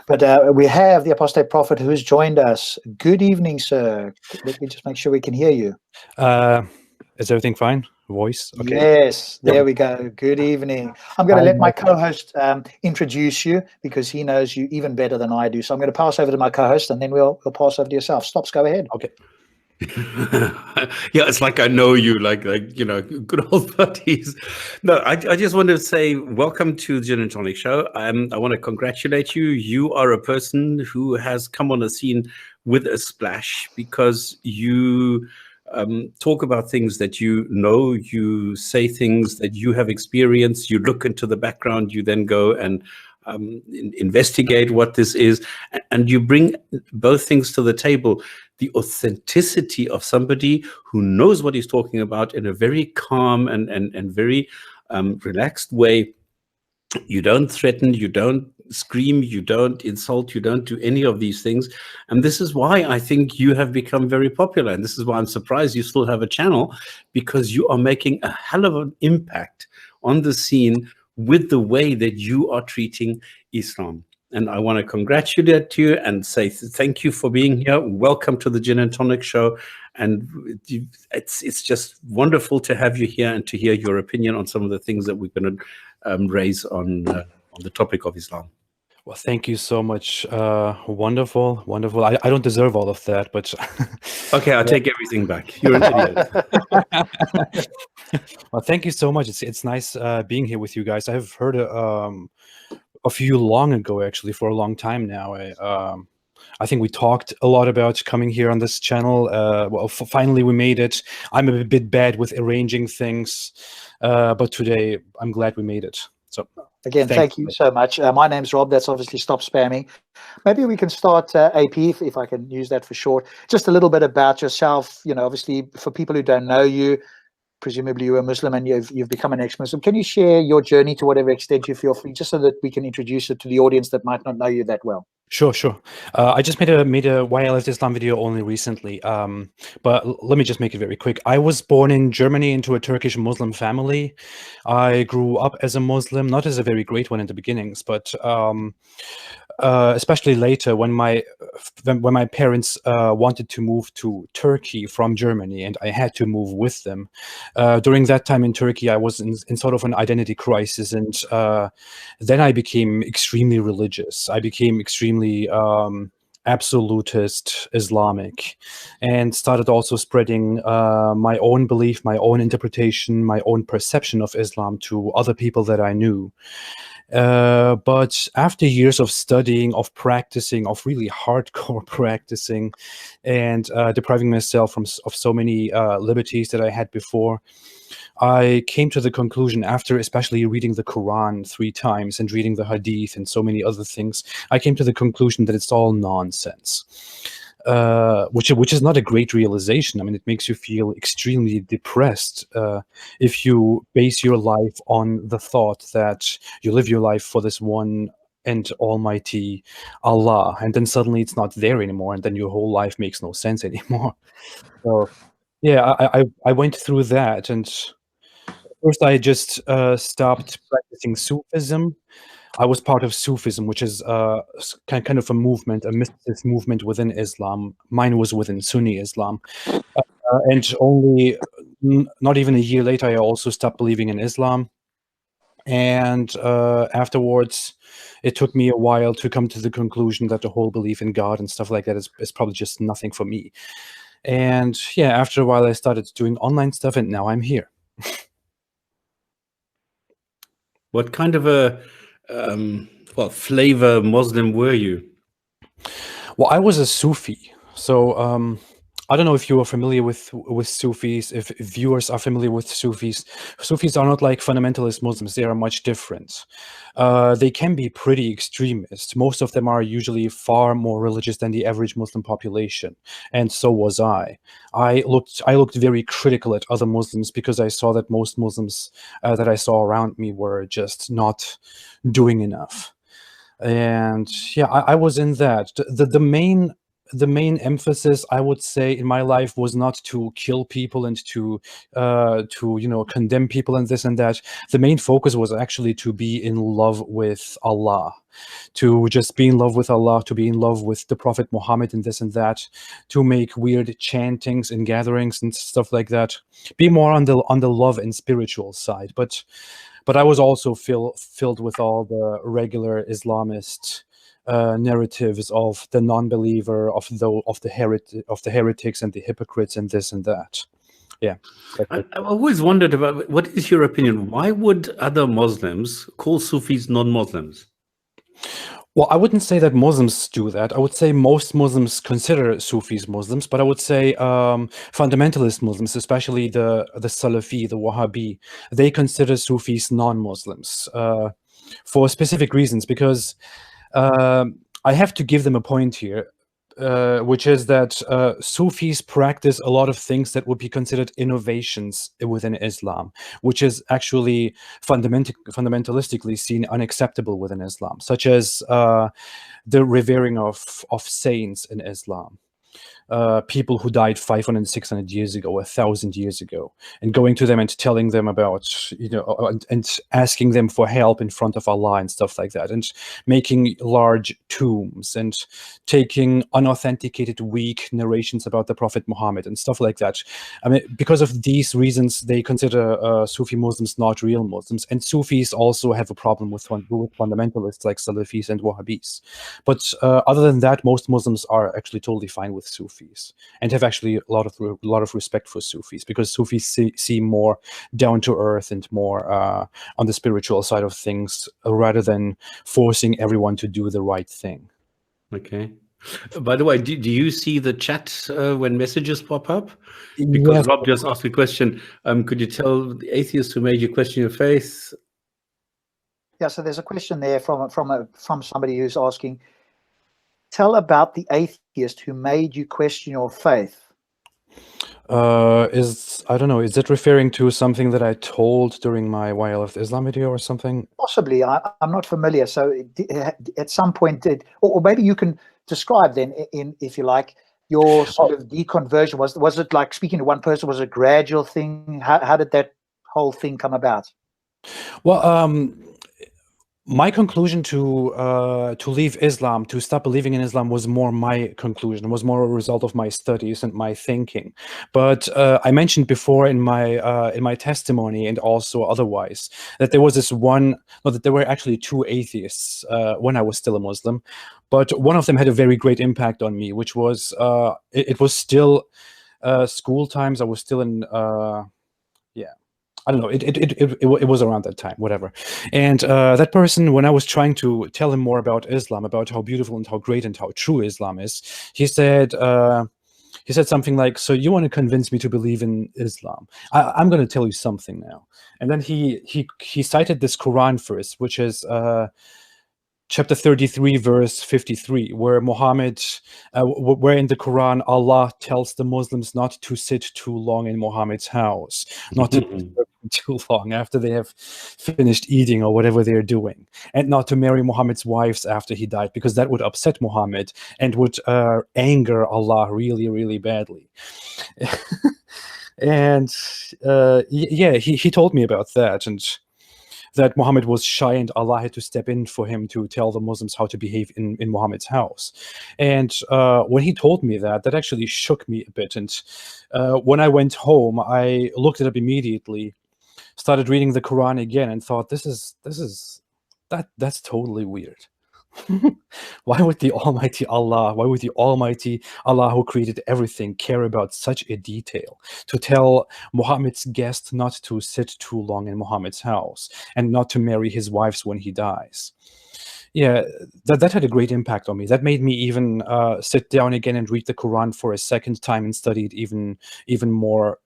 But we have the Apostate Prophet who has joined us. Good evening, sir. Let me just make sure we can hear you. Is everything fine? Voice? Okay. Yes, there we go. Good evening. I'm going to let my co-host introduce you because he knows you even better than I do. So I'm going to pass over to my co-host and then we'll pass over to yourself. Stops, go ahead. Okay. Yeah, it's like I know you, like you know, good old buddies. No, I just want to say welcome to the Gin and Tonic Show. I want to congratulate you. You are a person who has come on the scene with a splash because you talk about things that you know, you say things that you have experienced, you look into the background, you then go and investigate what this is, and you bring both things to the table. The authenticity of somebody who knows what he's talking about in a very calm and very relaxed way. You don't threaten, you don't scream, you don't insult, you don't do any of these things. And this is why I think you have become very popular. And this is why I'm surprised you still have a channel, because you are making a hell of an impact on the scene with the way that you are treating Islam. And I want to congratulate you and say thank you for being here. Welcome to the Gin and Tonic Show. And it's just wonderful to have you here and to hear your opinion on some of the things that we're going to raise on the topic of Islam. Well, thank you so much. Wonderful, wonderful. I don't deserve all of that, but okay, I'll take everything back. You're an idiot. Well, thank you so much. It's nice being here with you guys. I've heard of you long ago, actually, for a long time now. I think we talked a lot about coming here on this channel. Well, finally we made it. I'm a bit bad with arranging things, but today I'm glad we made it. So again, thank you so much. My name's Rob. That's obviously Stopspamming. Maybe we can start, AP, if I can use that for short. Just a little bit about yourself. You know, obviously, for people who don't know you, presumably you're a Muslim and you've become an ex-Muslim. Can you share your journey to whatever extent you feel free, just so that we can introduce it to the audience that might not know you that well? Sure. I just made a Why I Left Islam video only recently, but let me just make it very quick. I was born in Germany into a Turkish Muslim family. I grew up as a Muslim, not as a very great one in the beginnings, but especially later when my parents wanted to move to Turkey from Germany, and I had to move with them. During that time in Turkey, I was in sort of an identity crisis, and then I became extremely religious. I became extremely absolutist Islamic, and started also spreading my own belief, my own interpretation, my own perception of Islam to other people that I knew. But after years of studying, of practicing, of really hardcore practicing, and depriving myself of so many liberties that I had before, I came to the conclusion, after especially reading the Quran 3 times and reading the Hadith and so many other things, I came to the conclusion that it's all nonsense. Which is not a great realization. I mean, it makes you feel extremely depressed if you base your life on the thought that you live your life for this one and almighty Allah, and then suddenly it's not there anymore, and then your whole life makes no sense anymore. So yeah, I went through that, and first I just stopped practicing Sufism. I was part of Sufism, which is kind of a movement, a mystic movement within Islam. Mine was within Sunni Islam. And only not even a year later, I also stopped believing in Islam. And afterwards, it took me a while to come to the conclusion that the whole belief in God and stuff like that is probably just nothing for me. And yeah, after a while, I started doing online stuff, and now I'm here. What kind of a flavor Muslim were you? Well, I was a Sufi. So I don't know if you are familiar with Sufis, if viewers are familiar with Sufis. Sufis are not like fundamentalist Muslims. They are much different. They can be pretty extremist. Most of them are usually far more religious than the average Muslim population. And so was I. I looked very critical at other Muslims because I saw that most Muslims that I saw around me were just not doing enough. And yeah, I was in that. The the main emphasis, I would say, in my life was not to kill people and to condemn people and this and that. The main focus was actually to be in love with Allah, to just be in love with Allah, to be in love with the Prophet Muhammad and this and that, to make weird chantings and gatherings and stuff like that. Be more on the love and spiritual side. But I was also filled with all the regular Islamist narratives of the non-believer, of the heretics and the hypocrites and this and that. Yeah. I've always wondered about, what is your opinion? Why would other Muslims call Sufis non-Muslims? Well, I wouldn't say that Muslims do that. I would say most Muslims consider Sufis Muslims, but I would say fundamentalist Muslims, especially the Salafi, the Wahhabi, they consider Sufis non-Muslims for specific reasons, because I have to give them a point here, which is that Sufis practice a lot of things that would be considered innovations within Islam, which is actually fundamentalistically seen unacceptable within Islam, such as the revering of saints in Islam. People who died 500, 600 years ago, 1,000 years ago, and going to them and telling them about, and asking them for help in front of Allah and stuff like that, and making large tombs and taking unauthenticated, weak narrations about the Prophet Muhammad and stuff like that. I mean, because of these reasons, they consider Sufi Muslims not real Muslims, and Sufis also have a problem with fundamentalists like Salafis and Wahhabis. But other than that, most Muslims are actually totally fine with Sufis, and have actually a lot of respect for Sufis, because Sufis seem more down to earth and more on the spiritual side of things, rather than forcing everyone to do the right thing. Okay. By the way, do you see the chat when messages pop up? Because Yes. Rob just asked me a question. Could you tell the atheists who made you question your faith? Yeah, so there's a question there from somebody who's asking, tell about the atheist who made you question your faith. I don't know, is it referring to something that I told during my Why I Left Islam video or something? Possibly, I'm not familiar. So at some point, or maybe you can describe then, if you like, your sort of deconversion. Was it like speaking to one person? Was it a gradual thing? How did that whole thing come about? Well, my conclusion to leave Islam, to stop believing in Islam, was more my conclusion, was more a result of my studies and my thinking. But I mentioned before in my testimony, and also otherwise, that there was that there were actually two atheists when I was still a Muslim, but one of them had a very great impact on me, which was it was still school times. I was still in I don't know, it was around that time, whatever. And that person, when I was trying to tell him more about Islam, about how beautiful and how great and how true Islam is, he said something like, so you want to convince me to believe in Islam? I'm going to tell you something now. And then he cited this Quran verse, which is chapter 33, verse 53, where Muhammad, where in the Quran, Allah tells the Muslims not to sit too long in Muhammad's house, not to disturb him too long after they have finished eating or whatever they're doing, and not to marry Muhammad's wives after he died, because that would upset Muhammad and would anger Allah really, really badly. And yeah, he told me about that, and that Muhammad was shy and Allah had to step in for him to tell the Muslims how to behave in Muhammad's house. And when he told me that actually shook me a bit. And when I went home, I looked it up immediately, started reading the Quran again, and thought, that's totally weird. Why would the Almighty Allah, who created everything, care about such a detail, to tell Muhammad's guest not to sit too long in Muhammad's house and not to marry his wives when he dies? Yeah, that had a great impact on me. That made me even sit down again and read the Quran for a second time and study it even more,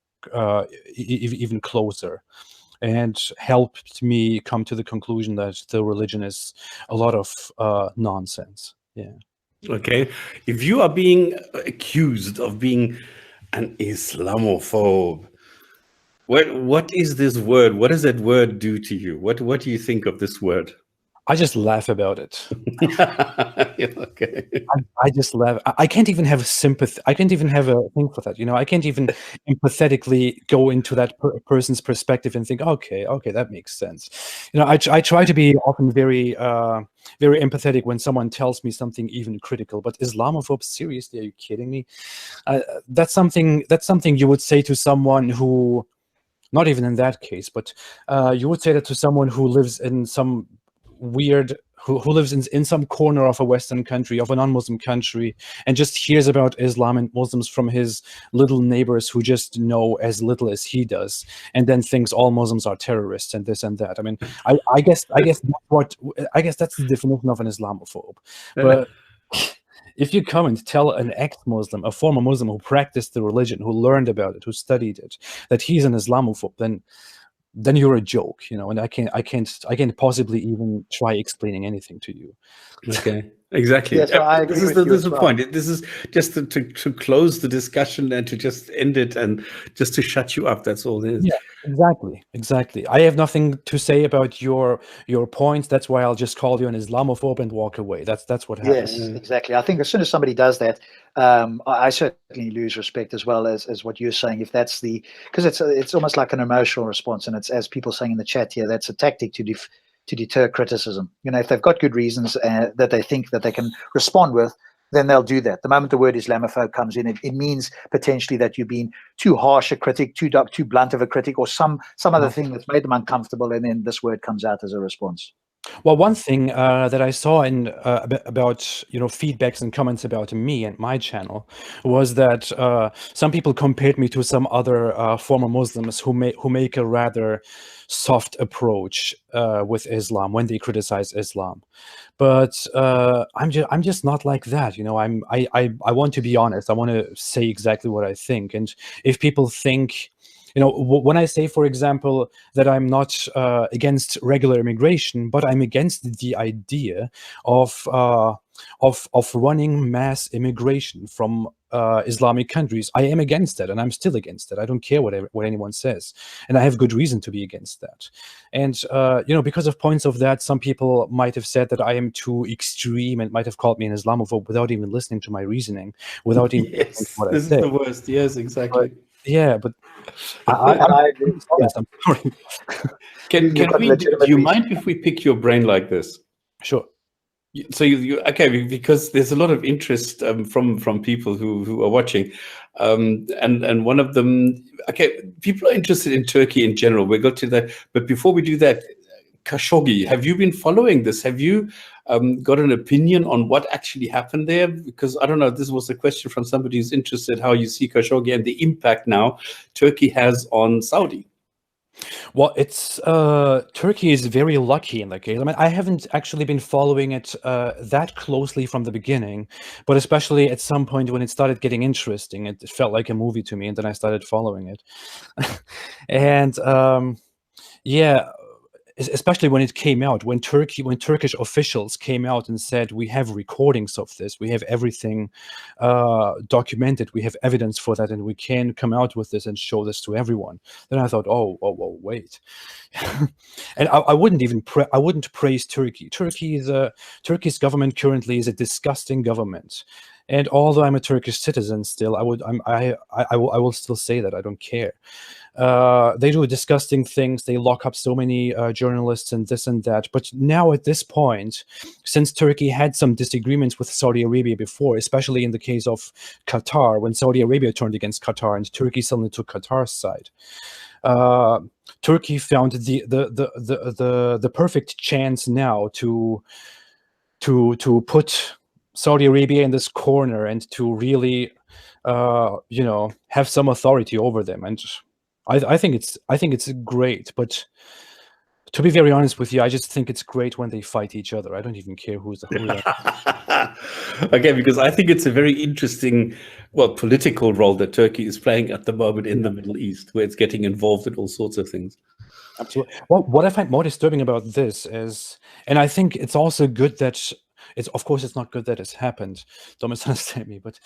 even closer, and helped me come to the conclusion that the religion is a lot of nonsense. Yeah. Okay. If you are being accused of being an Islamophobe, what is this word? What does that word do to you? What do you think of this word? I just laugh about it. Yeah, okay. I just laugh. I can't even have sympathy. I can't even have a thing for that. I can't even empathetically go into that person's perspective and think, okay, that makes sense. I try to be often very, very empathetic when someone tells me something even critical. But Islamophobes, seriously, are you kidding me? That's something you would say to someone who, not even in that case, but you would say that to someone who lives in some weird, who lives in some corner of a Western country, of a non-Muslim country, and just hears about Islam and Muslims from his little neighbors who just know as little as he does, and then thinks all Muslims are terrorists and this and that. I mean, I guess that's the definition of an Islamophobe. But if you come and tell an ex-Muslim, a former Muslim who practiced the religion, who learned about it, who studied it, that he's an Islamophobe, then you're a joke, and I can't possibly even try explaining anything to you. Okay, exactly. Yes, I agree this is with you the as well. point. This is just to close the discussion and to just end it and just to shut you up. That's all it is. Yeah, exactly. I have nothing to say about your points. That's why I'll just call you an Islamophobe and walk away. That's what happens. Yes, exactly. I think as soon as somebody does that, I certainly lose respect as well as what you're saying. If that's because it's almost like an emotional response, and it's, as people saying in the chat here, that's a tactic to deter criticism. If they've got good reasons that they think that they can respond with, then they'll do that. The moment the word Islamophobe comes in, it means potentially that you've been too harsh a critic, too blunt of a critic, or some other thing that's made them uncomfortable, and then this word comes out as a response. Well, one thing that I saw in about feedbacks and comments about me and my channel was that some people compared me to some other former Muslims who make a rather soft approach with Islam when they criticize Islam. But I'm just not like that. I want to be honest. I want to say exactly what I think. And if people think, when I say, for example, that I'm not against regular immigration, but I'm against the idea of running mass immigration from Islamic countries, I am against that, and I'm still against that. I don't care what anyone says, and I have good reason to be against that. And because of points of that, some people might have said that I am too extreme and might have called me an Islamophobe without even listening to my reasoning, without even listening to what I say. This is the worst. Yes, exactly. But I agree. I'm sorry. Do you mind if we pick your brain like this? Sure. So okay, because there's a lot of interest from people who are watching, and one of them, okay, people are interested in Turkey in general. We'll go to that, but before we do that, Khashoggi, have you been following this? Have you got an opinion on what actually happened there? Because I don't know, this was a question from somebody who's interested how you see Khashoggi and the impact now Turkey has on Saudi. Well, it's Turkey is very lucky in that case. I mean, I haven't actually been following it that closely from the beginning, but especially at some point when it started getting interesting, it felt like a movie to me, and then I started following it. And yeah, especially when it came out, when Turkish officials came out and said, we have recordings of this, we have everything documented, we have evidence for that, and we can come out with this and show this to everyone. Then I thought, oh wait. And I wouldn't praise Turkey. Turkey's government currently is a disgusting government. And although I'm a Turkish citizen still, I will still say that I don't care. They do disgusting things. They lock up so many journalists and this and that. But now at this point, since Turkey had some disagreements with Saudi Arabia before, especially in the case of Qatar, when Saudi Arabia turned against Qatar and Turkey suddenly took Qatar's side, Turkey found the perfect chance now to put Saudi Arabia in this corner and to really, have some authority over them. And I think it's great. But to be very honest with you, I just think it's great when they fight each other. I don't even care who's the. Okay, because I think it's a very interesting, political role that Turkey is playing at the moment in the Middle East, where it's getting involved in all sorts of things. Absolutely. Well, what I find more disturbing about this is, and I think it's also good that it's, of course, it's not good that it's happened. Don't misunderstand me, but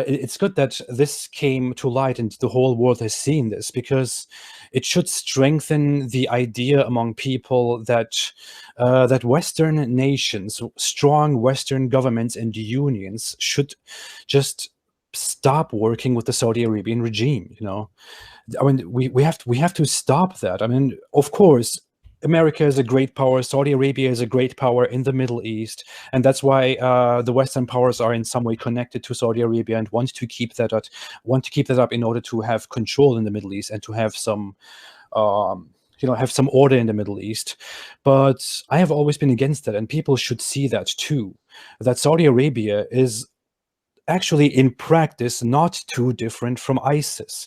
it's good that this came to light and the whole world has seen this, because it should strengthen the idea among people that that Western nations, strong Western governments and unions, should just stop working with the Saudi Arabian regime. You know, I mean, we have to stop that. I mean, of course, America is a great power. Saudi Arabia is a great power in the Middle East, and that's why the Western powers are in some way connected to Saudi Arabia and want to keep that up in order to have control in the Middle East and to have some, have some order in the Middle East. But I have always been against that, and people should see that too. That Saudi Arabia is actually in practice not too different from ISIS.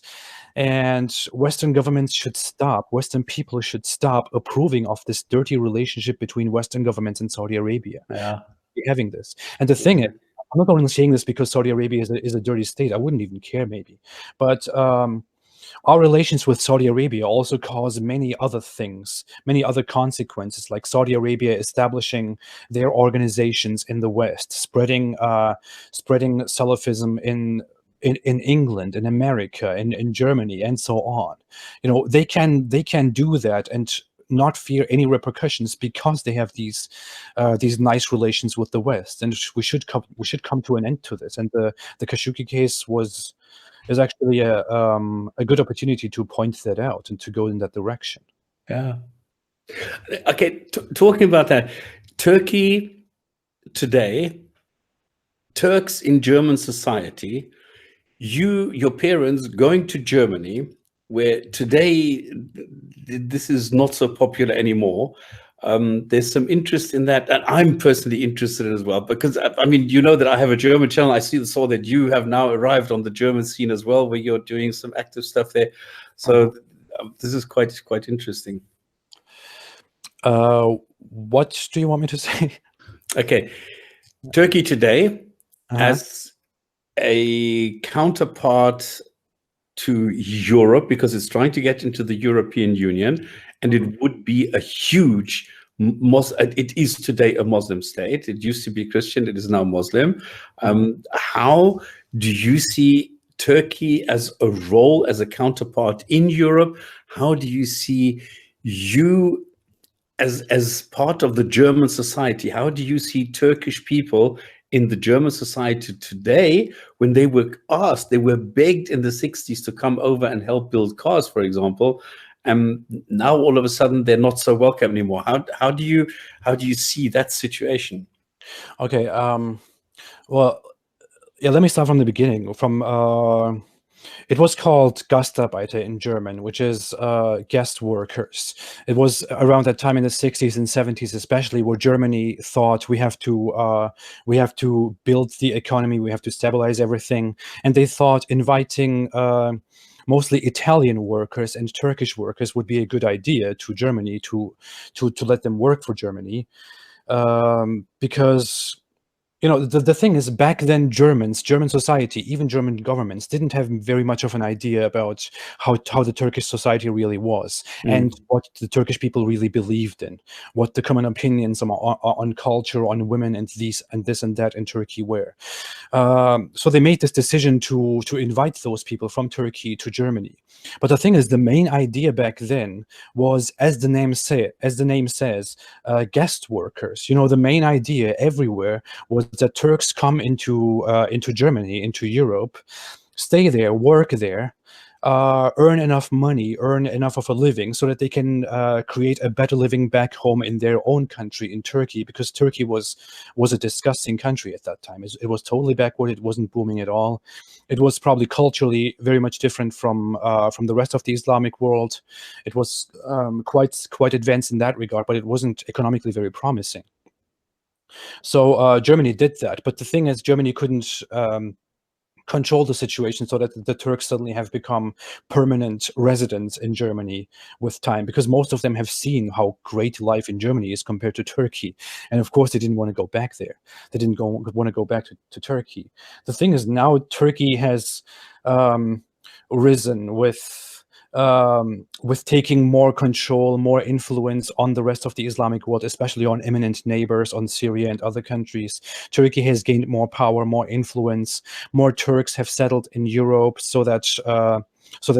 And Western governments should stop, Western people should stop approving of this dirty relationship between Western governments and Saudi Arabia. Yeah. Having this. And the thing is, I'm not only saying this because Saudi Arabia is a dirty state. I wouldn't even care, maybe. But our relations with Saudi Arabia also cause many other things, many other consequences, like Saudi Arabia establishing their organizations in the West, spreading Salafism in England, in America, in Germany, and so on. You know, they can do that and not fear any repercussions because they have these nice relations with the West. And we should come to an end to this. And the Khashoggi case is actually a good opportunity to point that out and to go in that direction. Yeah. Okay, talking about that, Turkey today, Turks in German society, your parents going to Germany, where today this is not so popular anymore. There's some interest in that, and I'm personally interested as well, because I mean, you know that I have a German channel. I saw that you have now arrived on the German scene as well, where you're doing some active stuff there. So this is quite interesting. What do you want me to say? Okay, Turkey today as a counterpart to Europe, because it's trying to get into the European Union, and it would be a huge it is today a Muslim state. It used to be Christian, it is now Muslim. How do you see Turkey as a role, as a counterpart in Europe? How do you see you as part of the German society? How do you see Turkish people in the German society today, when they were begged in the 60s to come over and help build cars, for example, and now all of a sudden they're not so welcome anymore? How do you see that situation? Okay, well, yeah, let me start from the beginning. It was called Gastarbeiter in German, which is guest workers. It was around that time in the 60s and 70s, especially, where Germany thought we have to build the economy, we have to stabilize everything, and they thought inviting mostly Italian workers and Turkish workers would be a good idea to Germany to let them work for Germany, because, you know, the thing is, back then, German society, even German governments, didn't have very much of an idea about how the Turkish society really was, and what the Turkish people really believed in, what the common opinions on culture, on women, and this and that in Turkey were. So they made this decision to invite those people from Turkey to Germany. But the thing is, the main idea back then was, as the name says, guest workers. You know, the main idea everywhere was that Turks come into Germany, into Europe, stay there, work there, earn enough money, earn enough of a living, so that they can create a better living back home in their own country, in Turkey, because Turkey was a disgusting country at that time. It was totally backward. It wasn't booming at all. It was probably culturally very much different from the rest of the Islamic world. It was quite advanced in that regard, but it wasn't economically very promising. So Germany did that, but the thing is, Germany couldn't control the situation, so that the Turks suddenly have become permanent residents in Germany with time, because most of them have seen how great life in Germany is compared to Turkey, and of course they didn't want to go back there. They didn't want to go back to Turkey. The thing is, now Turkey has risen with with taking more control, more influence on the rest of the Islamic world, especially on imminent neighbors, on Syria and other countries. Turkey has gained more power, more influence. More Turks have settled in Europe, so that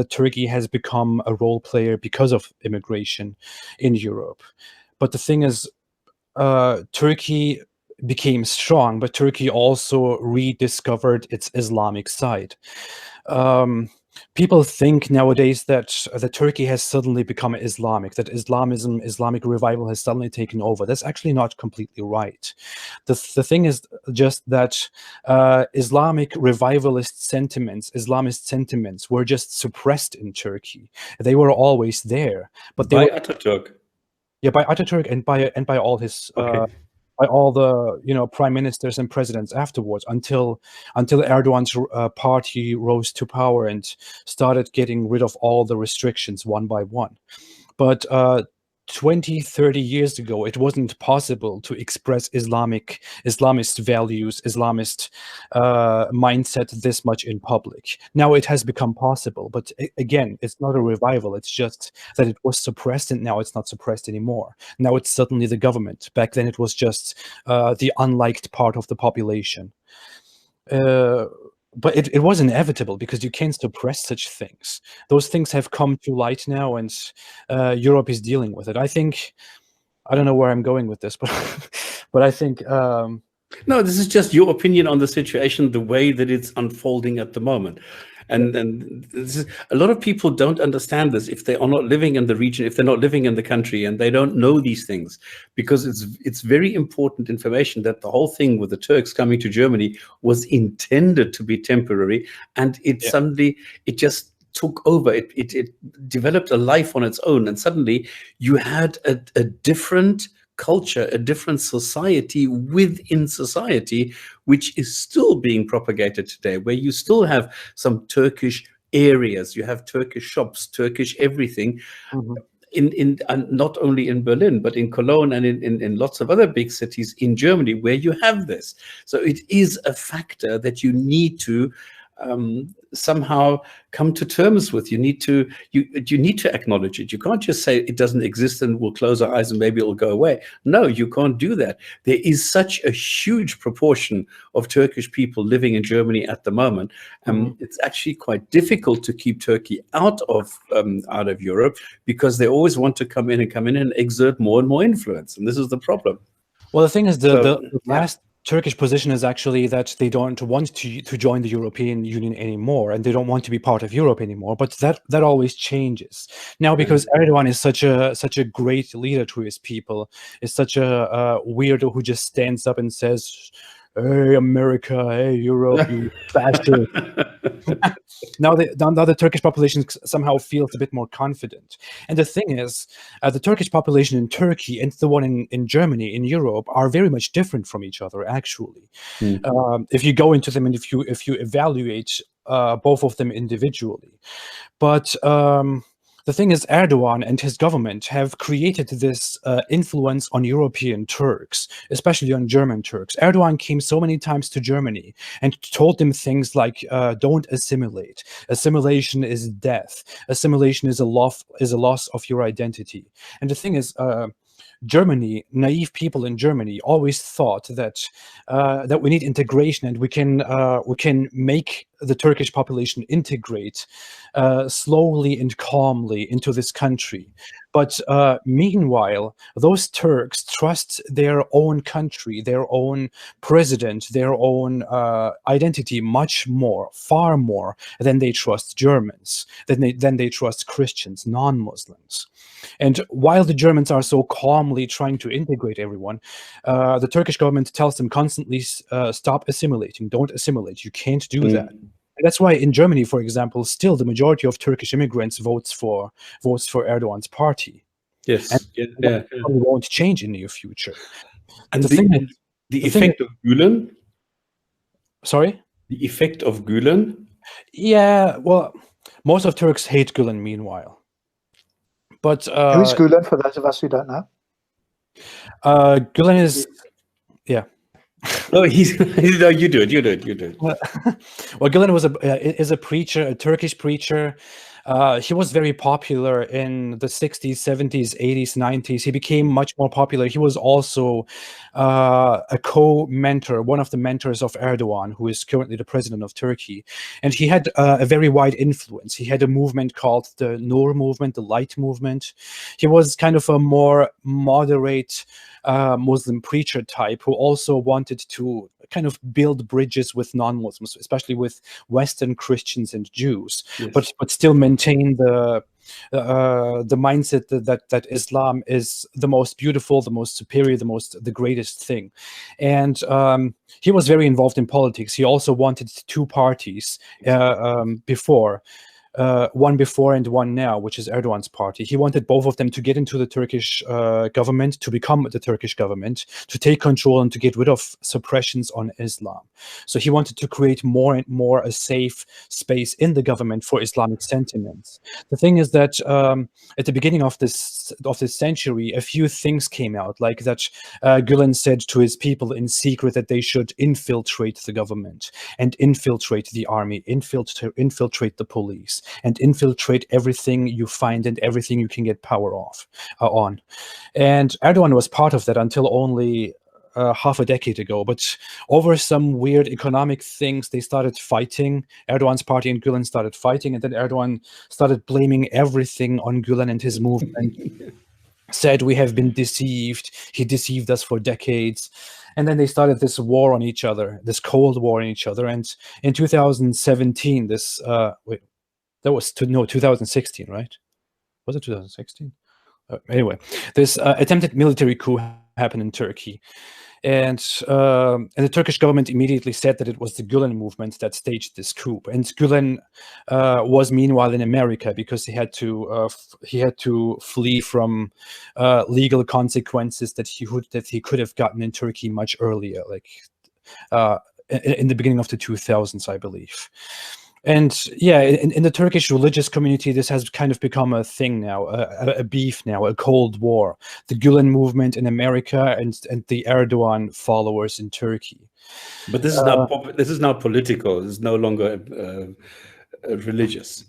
Turkey has become a role player because of immigration in Europe. But the thing is, Turkey became strong, but Turkey also rediscovered its Islamic side. People think nowadays that Turkey has suddenly become Islamic, that Islamic revival has suddenly taken over. That's actually not completely right. The thing is just that Islamic revivalist sentiments, Islamist sentiments, were just suppressed in Turkey. They were always there, but they By were, Ataturk. yeah, by Ataturk and by all his by all the prime ministers and presidents afterwards, until Erdogan's party rose to power and started getting rid of all the restrictions one by one. But 20, 30 years ago, it wasn't possible to express Islamist values, Islamist mindset this much in public. Now it has become possible, but again, it's not a revival. It's just that it was suppressed, and now it's not suppressed anymore. Now it's suddenly the government. Back then it was just the unliked part of the population. But it was inevitable, because you can't suppress such things. Those things have come to light now, and Europe is dealing with it. I don't know where I'm going with this, but I think No, this is just your opinion on the situation, the way that it's unfolding at the moment. And this is, a lot of people don't understand this if they are not living in the region, if they're not living in the country, and they don't know these things, because it's very important information that the whole thing with the Turks coming to Germany was intended to be temporary, and suddenly it just took over. It developed a life on its own, and suddenly you had a different culture, a different society within society, which is still being propagated today, where you still have some Turkish areas, you have Turkish shops, Turkish everything. In not only in Berlin, but in Cologne and in lots of other big cities in Germany, where you have this. So it is a factor that you need to somehow come to terms with. You need to acknowledge it. You can't just say it doesn't exist and we'll close our eyes and maybe it'll go away. No, you can't do that. There is such a huge proportion of Turkish people living in Germany at the moment. It's actually quite difficult to keep Turkey out of Europe, because they always want to come in and exert more and more influence. And this is the problem. Well, the thing is, the last Turkish position is actually that they don't want to join the European Union anymore, and they don't want to be part of Europe anymore. But that always changes now, because Erdogan is such a great leader to his people, is such a weirdo who just stands up and says, "Hey, America, hey, Europe, you bastard." Now the Turkish population somehow feels a bit more confident. And the thing is, the Turkish population in Turkey and the one in Germany, in Europe, are very much different from each other, actually. If you go into them and if you evaluate both of them individually. But the thing is, Erdogan and his government have created this influence on European Turks, especially on German Turks. Erdogan came so many times to Germany and told them things like, don't assimilate. Assimilation is death. Assimilation is a loss of your identity. And the thing is, Germany, naive people in Germany always thought that we need integration, and we can make the Turkish population integrate slowly and calmly into this country. But meanwhile, those Turks trust their own country, their own president, their own identity much more, far more than they trust Germans, than they trust Christians, non-Muslims. And while the Germans are so calmly trying to integrate everyone, the Turkish government tells them constantly, stop assimilating, don't assimilate, you can't do that. And that's why in Germany, for example, still the majority of Turkish immigrants votes for Erdogan's party. Yes, and that probably won't change in the near future. And the effect of Gulen? Sorry? The effect of Gulen? Yeah, well, most of Turks hate Gulen meanwhile. But who is Gulen, for those of us who don't know? Gulen is, yeah. No, no, you do it. Well, Gulen is a preacher, a Turkish preacher, He was very popular in the 60s, 70s, 80s, 90s. He became much more popular. He was also a co-mentor, one of the mentors of Erdogan, who is currently the president of Turkey. And he had a very wide influence. He had a movement called the Nur movement, the Light movement. He was kind of a more moderate Muslim preacher type who also wanted to kind of build bridges with non-Muslims, especially with Western Christians and Jews, Yes. but still maintain the mindset that Islam is the most beautiful, the most superior, the greatest thing. And he was very involved in politics. He also wanted two parties before. One before and one now, which is Erdogan's party. He wanted both of them to get into the Turkish government, to become the Turkish government, to take control and to get rid of suppressions on Islam. So he wanted to create more and more a safe space in the government for Islamic sentiments. The thing is that at the beginning of this century, a few things came out, like that Gulen said to his people in secret that they should infiltrate the government and infiltrate the army, infiltrate the police, and infiltrate everything you find and everything you can get power on. And Erdogan was part of that until only half a decade ago. But over some weird economic things, they started fighting. Erdogan's party and Gulen started fighting, and then Erdogan started blaming everything on Gulen and his movement. Said we have been deceived. He deceived us for decades. And then they started this war on each other, this cold war on each other. And in 2017, this, that was 2016, right? Was it 2016? Anyway, this attempted military coup happened in Turkey. And the Turkish government immediately said that it was the Gulen movement that staged this coup. And Gulen was meanwhile in America because he had to flee from legal consequences that he could have gotten in Turkey much earlier, like in the beginning of the 2000s, I believe. And yeah, in the Turkish religious community, this has kind of become a thing now, a beef now, a cold war. The Gulen movement in America and the Erdogan followers in Turkey. But this is now political. It's no longer religious.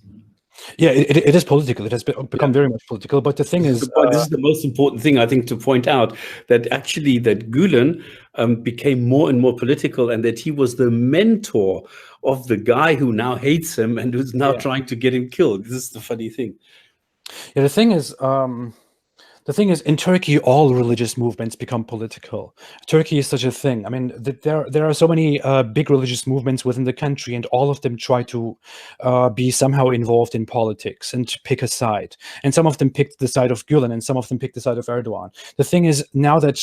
Yeah, it is political. It has become very much political. But the thing is, this is the most important thing I think to point out, that actually that Gulen became more and more political, and that he was the mentor of the guy who now hates him and who's now trying to get him killed. This is the funny thing. Yeah, the thing is, in Turkey, all religious movements become political. Turkey is such a thing. I mean, there are so many big religious movements within the country, and all of them try to be somehow involved in politics and to pick a side. And some of them picked the side of Gulen, and some of them picked the side of Erdogan. The thing is, now that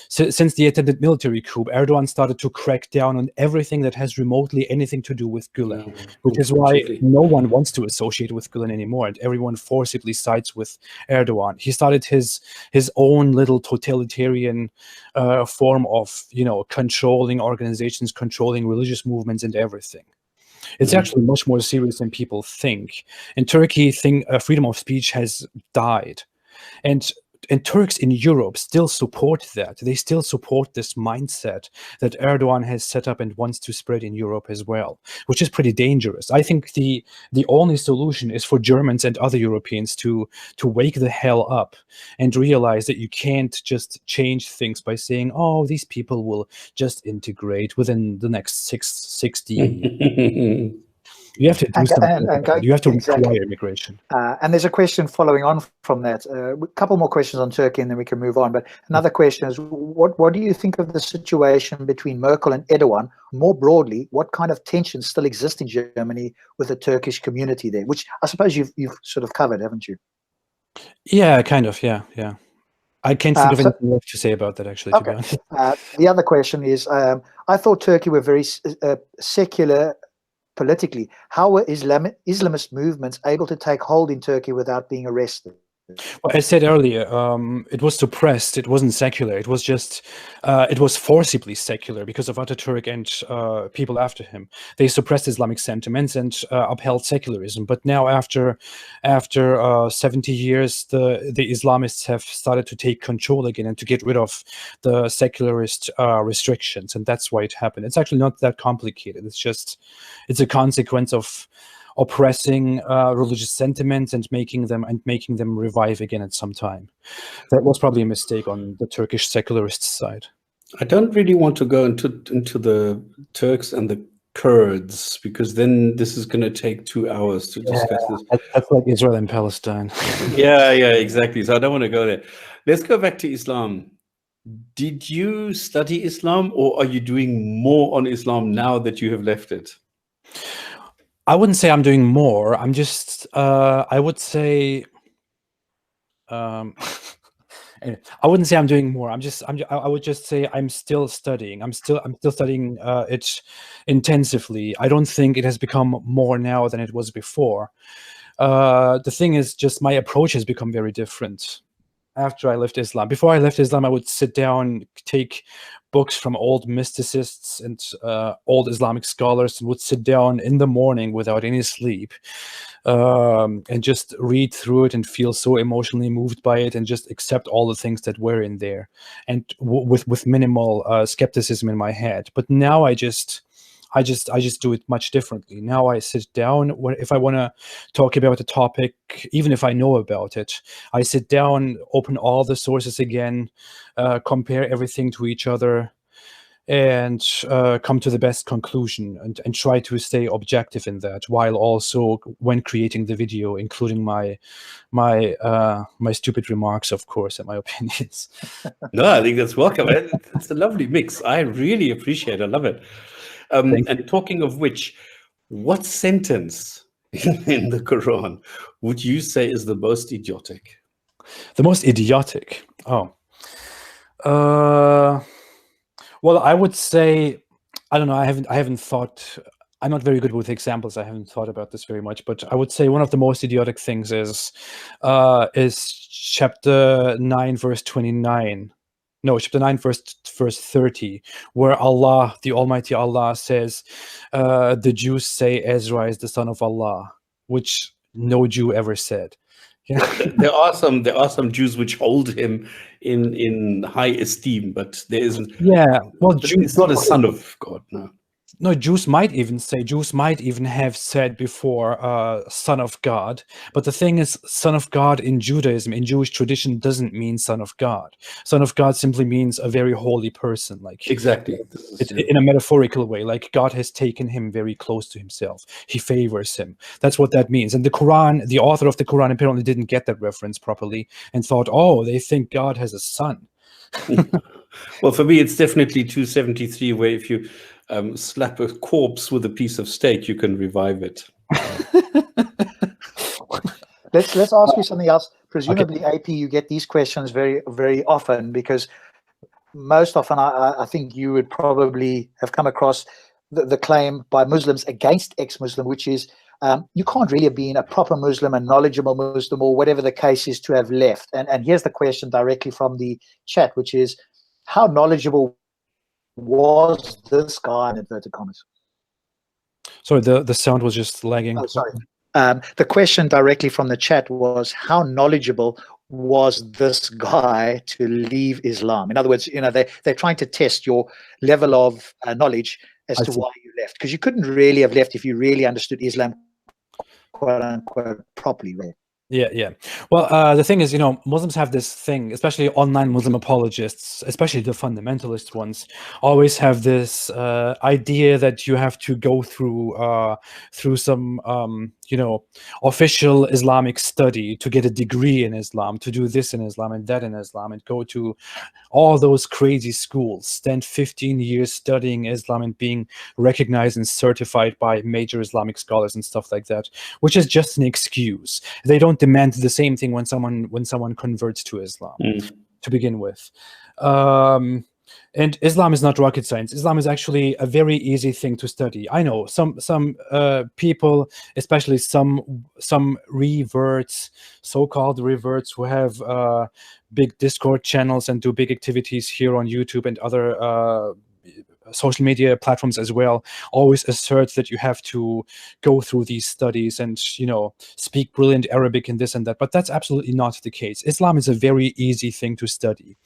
since the attempted military coup, Erdogan started to crack down on everything that has remotely anything to do with Gulen, which is why no one wants to associate with Gulen anymore, and everyone forcibly sides with Erdogan. He started his own little totalitarian form of, controlling organizations, controlling religious movements and everything. It's actually much more serious than people think. In Turkey, freedom of speech has died. And Turks in Europe still support that. They still support this mindset that Erdogan has set up and wants to spread in Europe as well, which is pretty dangerous. I think the only solution is for Germans and other Europeans to wake the hell up and realize that you can't just change things by saying, oh, these people will just integrate within the next 60 years. You have to do something. You have to require immigration. And there's a question following on from that. A couple more questions on Turkey, and then we can move on. But another question is, what do you think of the situation between Merkel and Erdogan? More broadly, what kind of tensions still exist in Germany with the Turkish community there? Which I suppose you've sort of covered, haven't you? Yeah, kind of. Yeah. I can't think of anything left to say about that, actually, to be honest. The other question is, I thought Turkey were very secular politically. How were Islamist movements able to take hold in Turkey without being arrested? Well, I said earlier, it was suppressed. It wasn't secular. It was just, it was forcibly secular because of Ataturk and people after him. They suppressed Islamic sentiments and upheld secularism. But now, after 70 years, the Islamists have started to take control again and to get rid of the secularist restrictions, and that's why it happened. It's actually not that complicated. It's a consequence of oppressing religious sentiments and making them revive again at some time. That was probably a mistake on the Turkish secularists' side. I don't really want to go into the Turks and the Kurds, because then this is going to take 2 hours to discuss this. That's like Israel and Palestine. Yeah, exactly. So I don't want to go there. Let's go back to Islam. Did you study Islam, or are you doing more on Islam now that you have left it? I wouldn't say I'm doing more. I'm just, I would say, I wouldn't say I'm doing more. I would just say I'm still studying. I'm still studying it intensively. I don't think it has become more now than it was before. The thing is, just my approach has become very different after I left Islam. Before I left Islam, I would sit down, take books from old mysticists and old Islamic scholars, and would sit down in the morning without any sleep, and just read through it and feel so emotionally moved by it, and just accept all the things that were in there, and with minimal skepticism in my head. But now I just do it much differently. Now I sit down, if I want to talk about a topic, even if I know about it, I sit down, open all the sources again, compare everything to each other, and come to the best conclusion, and try to stay objective in that, while also, when creating the video, including my stupid remarks, of course, and my opinions. No, I think that's welcome. It's a lovely mix. I really appreciate it. I love it. And talking of which, what sentence in the Quran would you say is the most idiotic? The most idiotic? Oh. Well, I would say, I don't know, I haven't thought, I'm not very good with examples, I haven't thought about this very much, but I would say one of the most idiotic things is chapter 9, verse 29. No, chapter 9, verse 30, where Allah, the Almighty Allah, says, the Jews say Ezra is the son of Allah, which no Jew ever said. Yeah. There are some Jews which hold him in high esteem, but there isn't. Yeah, well, it's not a son of God. No, Jews might even have said before son of God, but the thing is, son of God in Judaism, in Jewish tradition, doesn't mean son of God. Son of God simply means a very holy person, like exactly in a metaphorical way, like God has taken him very close to himself. He favors him. That's what that means. And the Quran, the author of the Quran, apparently didn't get that reference properly and thought, oh, they think God has a son. Well, for me, it's definitely 273, where if you slap a corpse with a piece of steak, you can revive it. Let's ask you something else. Presumably, okay. AP, you get these questions very, very often, because most often I think you would probably have come across the claim by Muslims against ex-Muslim, which is you can't really have been a proper Muslim, a knowledgeable Muslim, or whatever the case is, to have left. And here's the question directly from the chat, which is, how knowledgeable was this guy, in inverted commas? Sorry, the sound was just lagging. Oh, sorry. The question directly from the chat was, how knowledgeable was this guy to leave Islam? In other words, they're trying to test your level of knowledge as to why you left, because you couldn't really have left if you really understood Islam, quote unquote, properly. Right? Yeah. Well, the thing is, Muslims have this thing, especially online Muslim apologists, especially the fundamentalist ones, always have this idea that you have to go through some official Islamic study to get a degree in Islam, to do this in Islam and that in Islam, and go to all those crazy schools, spend 15 years studying Islam and being recognized and certified by major Islamic scholars and stuff like that, which is just an excuse. They don't demand the same thing when someone converts to Islam to begin with. And Islam is not rocket science. Islam is actually a very easy thing to study. I know some people, especially some reverts, so-called reverts, who have big Discord channels and do big activities here on YouTube and other social media platforms as well always assert that you have to go through these studies and, you know, speak brilliant Arabic and this and that, but that's absolutely not the case. Islam is a very easy thing to study.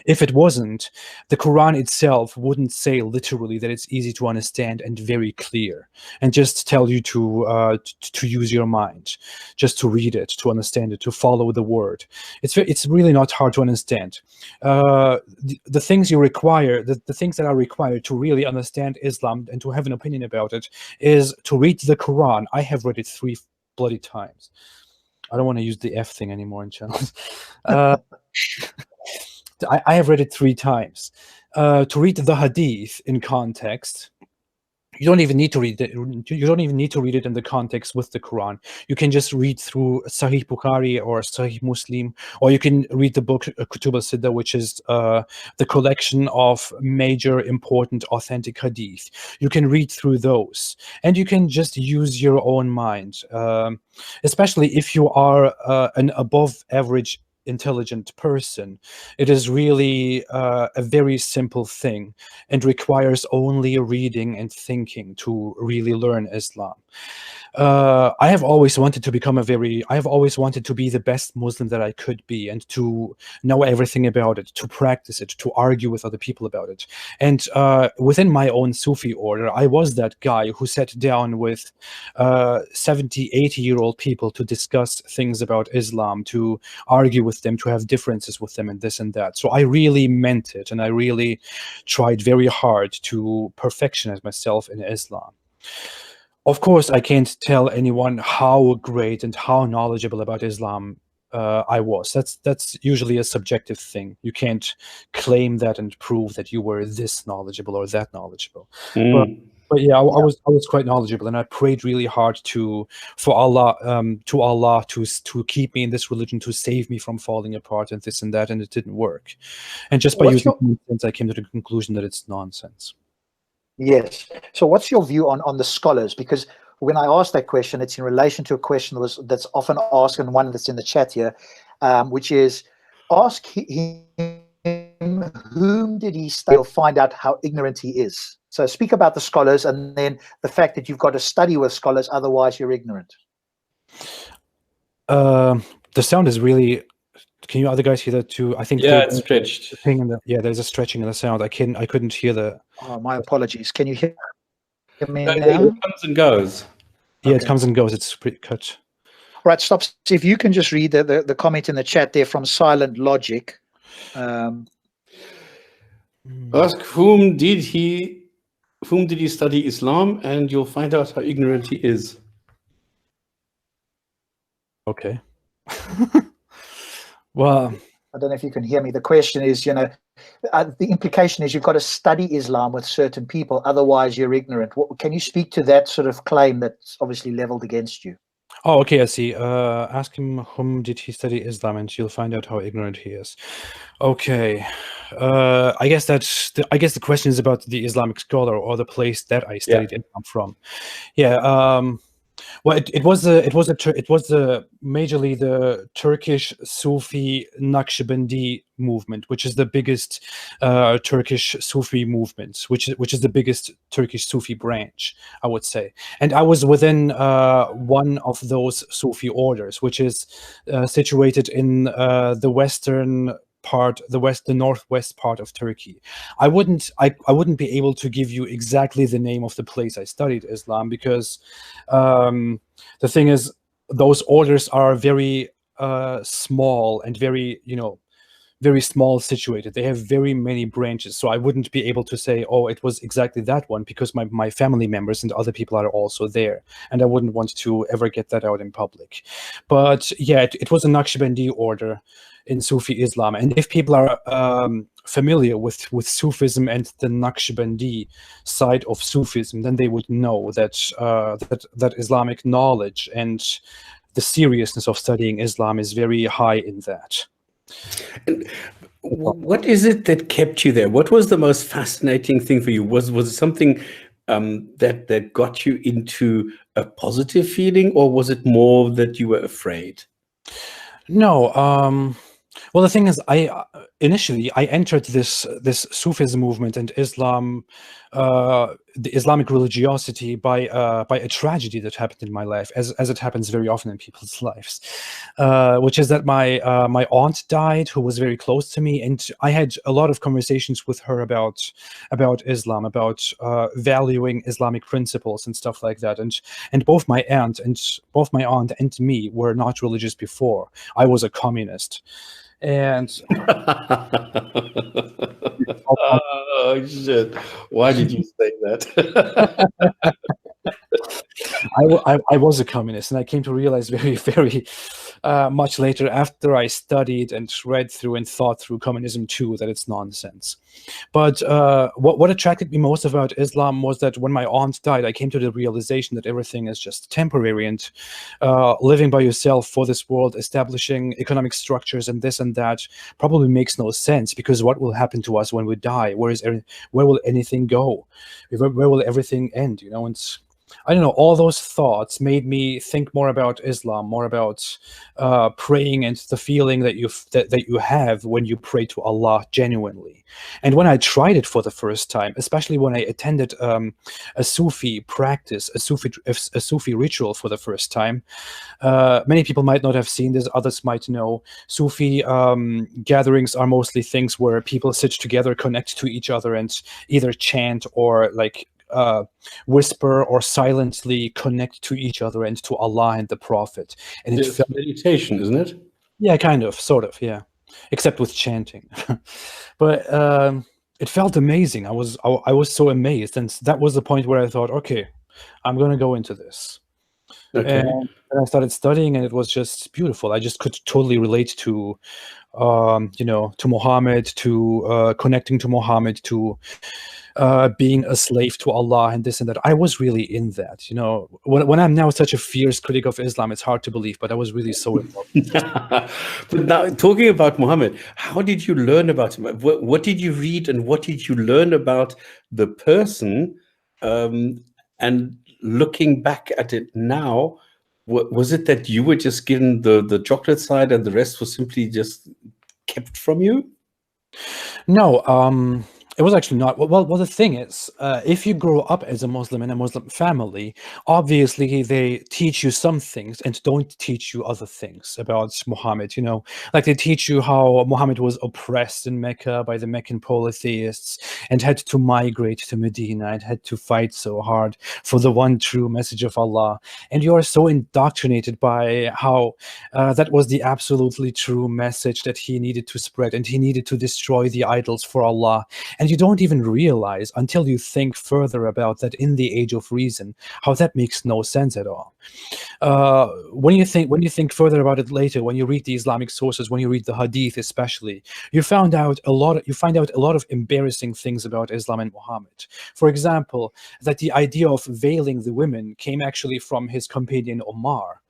If it wasn't, the Quran itself wouldn't say literally that it's easy to understand and very clear, and just tell you to use your mind, just to read it, to understand it, to follow the word. It's really not hard to understand. The things you require, the things that are required to really understand Islam and to have an opinion about it, is to read the Quran. I have read it 3 bloody times. I don't want to use the F thing anymore in channels. I have read it 3 times. To read the Hadith in context, you don't even need to read it. You don't even need to read it in the context with the Quran. You can just read through Sahih Bukhari or Sahih Muslim, or you can read the book Kutub al-Sidda, which is the collection of major, important, authentic hadith. You can read through those, and you can just use your own mind, especially if you are an above-average intelligent person. It is really a very simple thing and requires only reading and thinking to really learn Islam. I have always wanted to become I have always wanted to be the best Muslim that I could be, and to know everything about it, to practice it, to argue with other people about it. And within my own Sufi order, I was that guy who sat down with 70, 80-year-old people to discuss things about Islam, to argue with them, to have differences with them and this and that. So I really meant it, and I really tried very hard to perfectionize myself in Islam. Of course, I can't tell anyone how great and how knowledgeable about Islam I was. That's usually a subjective thing. You can't claim that and prove that you were this knowledgeable or that knowledgeable. But yeah, I was quite knowledgeable, and I prayed really hard for Allah to keep me in this religion, to save me from falling apart and this and that, and it didn't work. And just by using common sense, I came to the conclusion that it's nonsense. Yes. So what's your view on the scholars? Because when I asked that question, it's in relation to a question that's often asked, and one that's in the chat here, which is, ask him whom did he study, you'll find out how ignorant he is. So speak about the scholars, and then the fact that you've got to study with scholars, otherwise you're ignorant. The sound is really... Can you other guys hear that too? I think it's stretched. There's a stretching in the sound. I couldn't hear the... Oh, my apologies. Can you hear me now? It comes and goes. Yeah, okay. It comes and goes. It's pretty cut. Right, stop. If you can just read the comment in the chat there from Silent Logic. Ask whom did he study Islam, and you'll find out how ignorant he is. Okay. Well, I don't know if you can hear me. The question is, the implication is you've got to study Islam with certain people, otherwise you're ignorant. Can you speak to that sort of claim that's obviously leveled against you? Oh, okay, I see. Ask him whom did he study Islam, and you'll find out how ignorant he is. Okay. I guess the question is about the Islamic scholar, or the place that I studied Islam from. Yeah. Well, it was majorly the Turkish Sufi Naqshbandi movement, which is the biggest Turkish Sufi movement, which is the biggest Turkish Sufi branch, I would say. And I was within one of those Sufi orders, which is situated in the western part, the northwest part of Turkey. I wouldn't be able to give you exactly the name of the place I studied Islam, because the thing is, those orders are very small and very small situated. They have very many branches, so I wouldn't be able to say, oh, it was exactly that one, because my family members and other people are also there, and I wouldn't want to ever get that out in public. But yeah, it was a Naqshbandi order in Sufi Islam, and if people are familiar with Sufism and the Naqshbandi side of Sufism, then they would know that that Islamic knowledge and the seriousness of studying Islam is very high in that. And what is it that kept you there? What was the most fascinating thing for you? Was it something that got you into a positive feeling, or was it more that you were afraid? No. Well, the thing is, initially I entered this Sufism movement and Islam, the Islamic religiosity by a tragedy that happened in my life, as it happens very often in people's lives, which is that my aunt died, who was very close to me, and I had a lot of conversations with her about Islam, about valuing Islamic principles and stuff like that, and both my aunt and me were not religious before. I was a communist. And oh shit! Why did you say that? I was a communist, and I came to realize very much later, after I studied and read through and thought through communism too, that it's nonsense. But what attracted me most about Islam was that when my aunt died, I came to the realization that everything is just temporary, and living by yourself for this world, establishing economic structures and this and that probably makes no sense, because what will happen to us when we die? Where will anything go? Where will everything end? You know, and I don't know, all those thoughts made me think more about Islam, more about praying, and the feeling that you have when you pray to Allah genuinely. And when I tried it for the first time, especially when I attended a Sufi practice, a Sufi ritual for the first time, many people might not have seen this, others might know. Sufi gatherings are mostly things where people sit together, connect to each other, and either chant or whisper or silently connect to each other and to Allah and the Prophet. And it's meditation, isn't it? Yeah, kind of, sort of, yeah, except with chanting. But it felt amazing. I was so amazed, and that was the point where I thought, okay, I'm gonna go into this. Okay. And I started studying, and it was just beautiful. I just could totally relate to to Muhammad, to connecting to Muhammad, to being a slave to Allah and this and that. I was really in that. You know, when I'm now such a fierce critic of Islam, it's hard to believe, but I was really so involved. But now, talking about Muhammad, how did you learn about him? What did you read, and what did you learn about the person? And looking back at it now, was it that you were just given the chocolate side and the rest was simply just kept from you? No, it was actually not. Well, the thing is, if you grow up as a Muslim in a Muslim family, obviously they teach you some things and don't teach you other things about Muhammad. You know, like they teach you how Muhammad was oppressed in Mecca by the Meccan polytheists and had to migrate to Medina and had to fight so hard for the one true message of Allah. And you are so indoctrinated by how that was the absolutely true message that he needed to spread, and he needed to destroy the idols for Allah. And you don't even realize until you think further about that in the age of reason, how that makes no sense at all. When you think further about it later, when you read the Islamic sources, when you read the Hadith especially, you find out a lot of embarrassing things about Islam and Muhammad. For example, that the idea of veiling the women came actually from his companion Omar.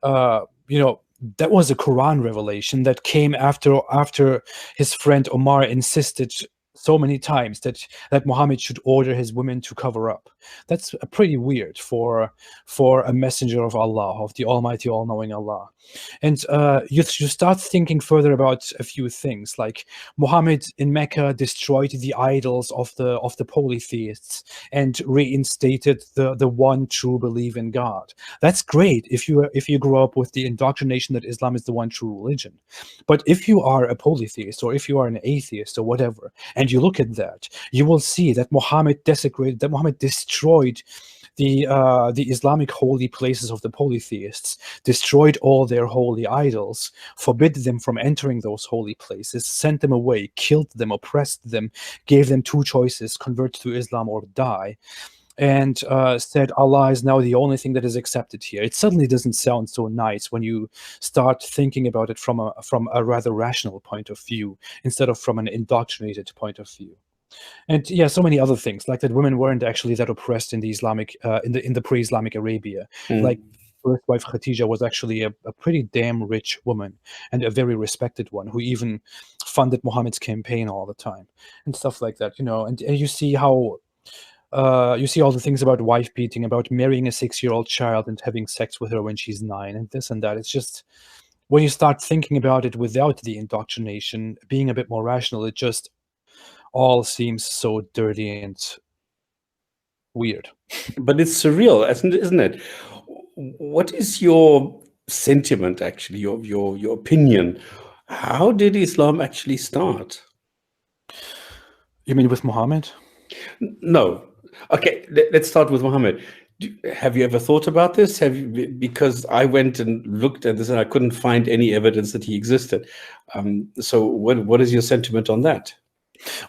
That was a Quran revelation that came after his friend Omar insisted so many times that Muhammad should order his women to cover up. That's pretty weird for a messenger of Allah, of the Almighty, all-knowing Allah. And you start thinking further about a few things, like Muhammad in Mecca destroyed the idols of the polytheists and reinstated the one true belief in God. That's great if you grow up with the indoctrination that Islam is the one true religion. But if you are a polytheist, or if you are an atheist or whatever, and you look at that, you will see that Muhammad destroyed the Islamic holy places of the polytheists, destroyed all their holy idols, forbid them from entering those holy places, sent them away, killed them, oppressed them, gave them two choices: convert to Islam or die, and said Allah is now the only thing that is accepted here. It suddenly doesn't sound so nice when you start thinking about it from a rather rational point of view, instead of from an indoctrinated point of view. And yeah, so many other things, like that women weren't actually that oppressed in the Islamic in the pre-Islamic Arabia. Like first wife Khadija was actually a pretty damn rich woman, and a very respected one, who even funded Muhammad's campaign all the time and stuff like that. And you see how you see all the things about wife beating, about marrying a 6-year-old child and having sex with her when she's 9, and this and that. It's just when you start thinking about it without the indoctrination, being a bit more rational, it just all seems so dirty and weird. But it's surreal, isn't it? What is your sentiment, actually, your opinion? How did Islam actually start? You mean with Muhammad? No. Okay, let's start with Muhammad. Have you ever thought about this? Because I went and looked at this and I couldn't find any evidence that he existed. So what is your sentiment on that?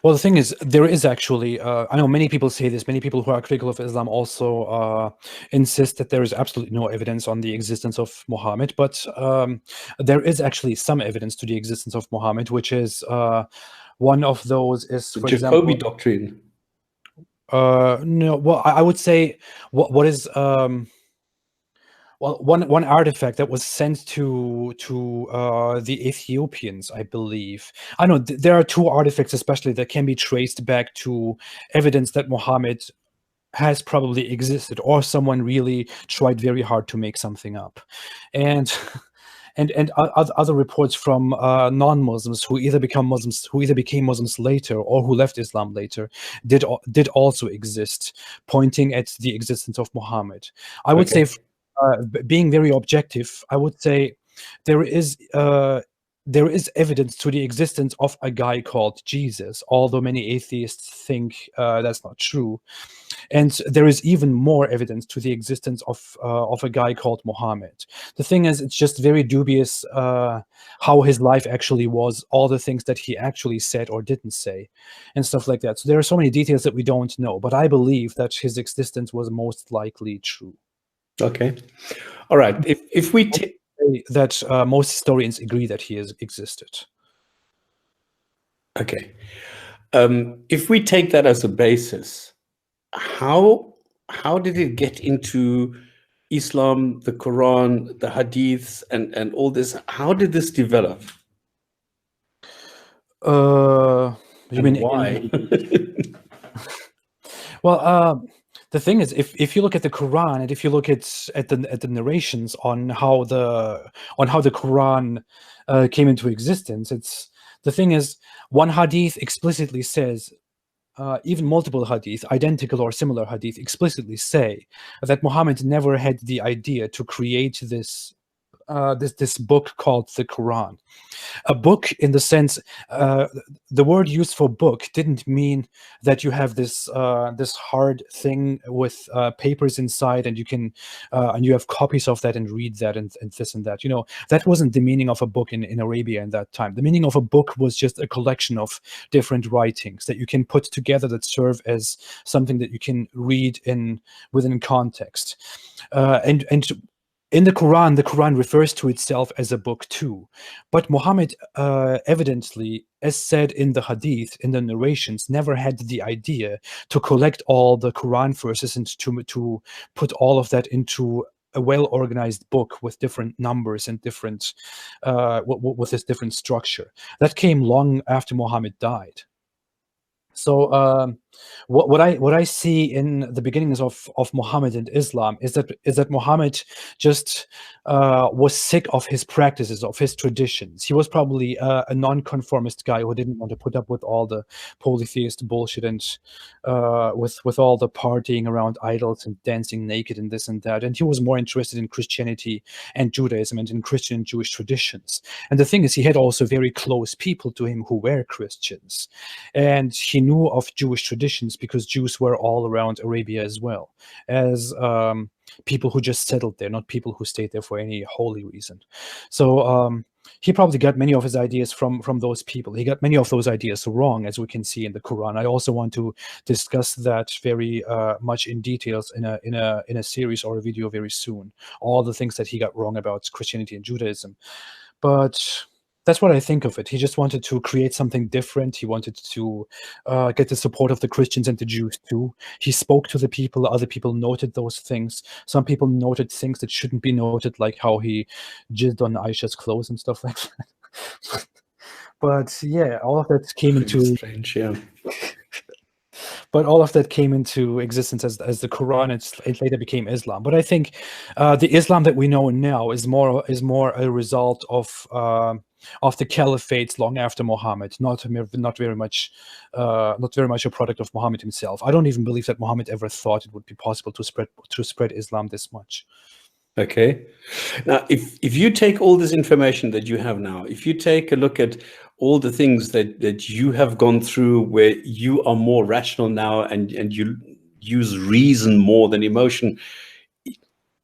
Well, the thing is, there is actually, I know many people say this, many people who are critical of Islam also insist that there is absolutely no evidence on the existence of Muhammad, but there is actually some evidence to the existence of Muhammad, which is one of those is, for example, Jacobi doctrine. No, well, I would say what is well, one artifact that was sent to the Ethiopians, I believe. I know there are two artifacts especially that can be traced back to evidence that Muhammad has probably existed, or someone really tried very hard to make something up. And other reports from non-Muslims who either became Muslims later or who left Islam later did also exist, pointing at the existence of Muhammad. I would say, being very objective, I would say there is evidence to the existence of a guy called Jesus, although many atheists think that's not true. And there is even more evidence to the existence of a guy called Muhammad. The thing is, it's just very dubious how his life actually was, all the things that he actually said or didn't say, and stuff like that. So there are so many details that we don't know, but I believe that his existence was most likely true. Okay. All right. If we take that most historians agree that he has existed. Okay. If we take that as a basis, how did it get into Islam, the Quran, the Hadiths, and all this? How did this develop? You mean why? Well, the thing is, if you look at the Quran and if you look at the narrations on how the Quran came into existence, the thing is, one hadith explicitly says, even multiple hadith, identical or similar hadith, explicitly say that Muhammad never had the idea to create this book called the Quran. A book, in the sense, the word used for book didn't mean that you have this hard thing with papers inside, and you have copies of that and read that and this and that. That wasn't the meaning of a book in Arabia in that time. The meaning of a book was just a collection of different writings that you can put together that serve as something that you can read within context. And in the Quran refers to itself as a book too. But Muhammad evidently, as said in the hadith, in the narrations, never had the idea to collect all the Quran verses and to put all of that into a well-organized book with different numbers and different with this different structure. That came long after Muhammad died. So what I see in the beginnings of Muhammad and Islam is that Muhammad just was sick of his practices, of his traditions. He was probably a non-conformist guy who didn't want to put up with all the polytheist bullshit and with all the partying around idols and dancing naked and this and that. And he was more interested in Christianity and Judaism and in Christian and Jewish traditions. And the thing is, he had also very close people to him who were Christians, and he knew of Jewish traditions because Jews were all around Arabia as well as people who just settled there, not people who stayed there for any holy reason. So he probably got many of his ideas from those people. He got many of those ideas wrong, as we can see in the Quran. I also want to discuss that very much in details in a series or a video very soon. All the things that he got wrong about Christianity and Judaism, but that's what I think of it. He just wanted to create something different. He wanted to get the support of the Christians and the Jews too. He spoke to the people. Other people noted those things. Some people noted things that shouldn't be noted, like how he jizzed on Aisha's clothes and stuff like that. But yeah, all of that came into strange, yeah. but all of that came into existence as the Quran. It later became Islam. But I think the Islam that we know now is more a result of the caliphates long after Muhammad, not very much a product of Muhammad himself. I don't even believe that Muhammad ever thought it would be possible to spread Islam this much. Okay. Now, if you take all this information that you have now, if you take a look at all the things that you have gone through, where you are more rational now and you use reason more than emotion,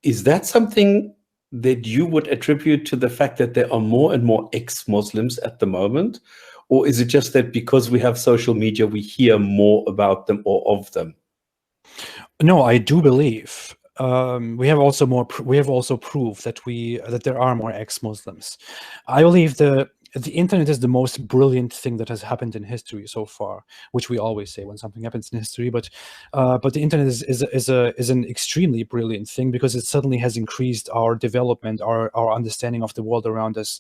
is that something that you would attribute to the fact that there are more and more ex-Muslims at the moment? Or is it just that because we have social media, we hear more about them or of them? No, I do believe we have also proof that there are more ex-Muslims. I believe the internet is the most brilliant thing that has happened in history so far, which we always say when something happens in history. But the internet is an extremely brilliant thing, because it suddenly has increased our development, our understanding of the world around us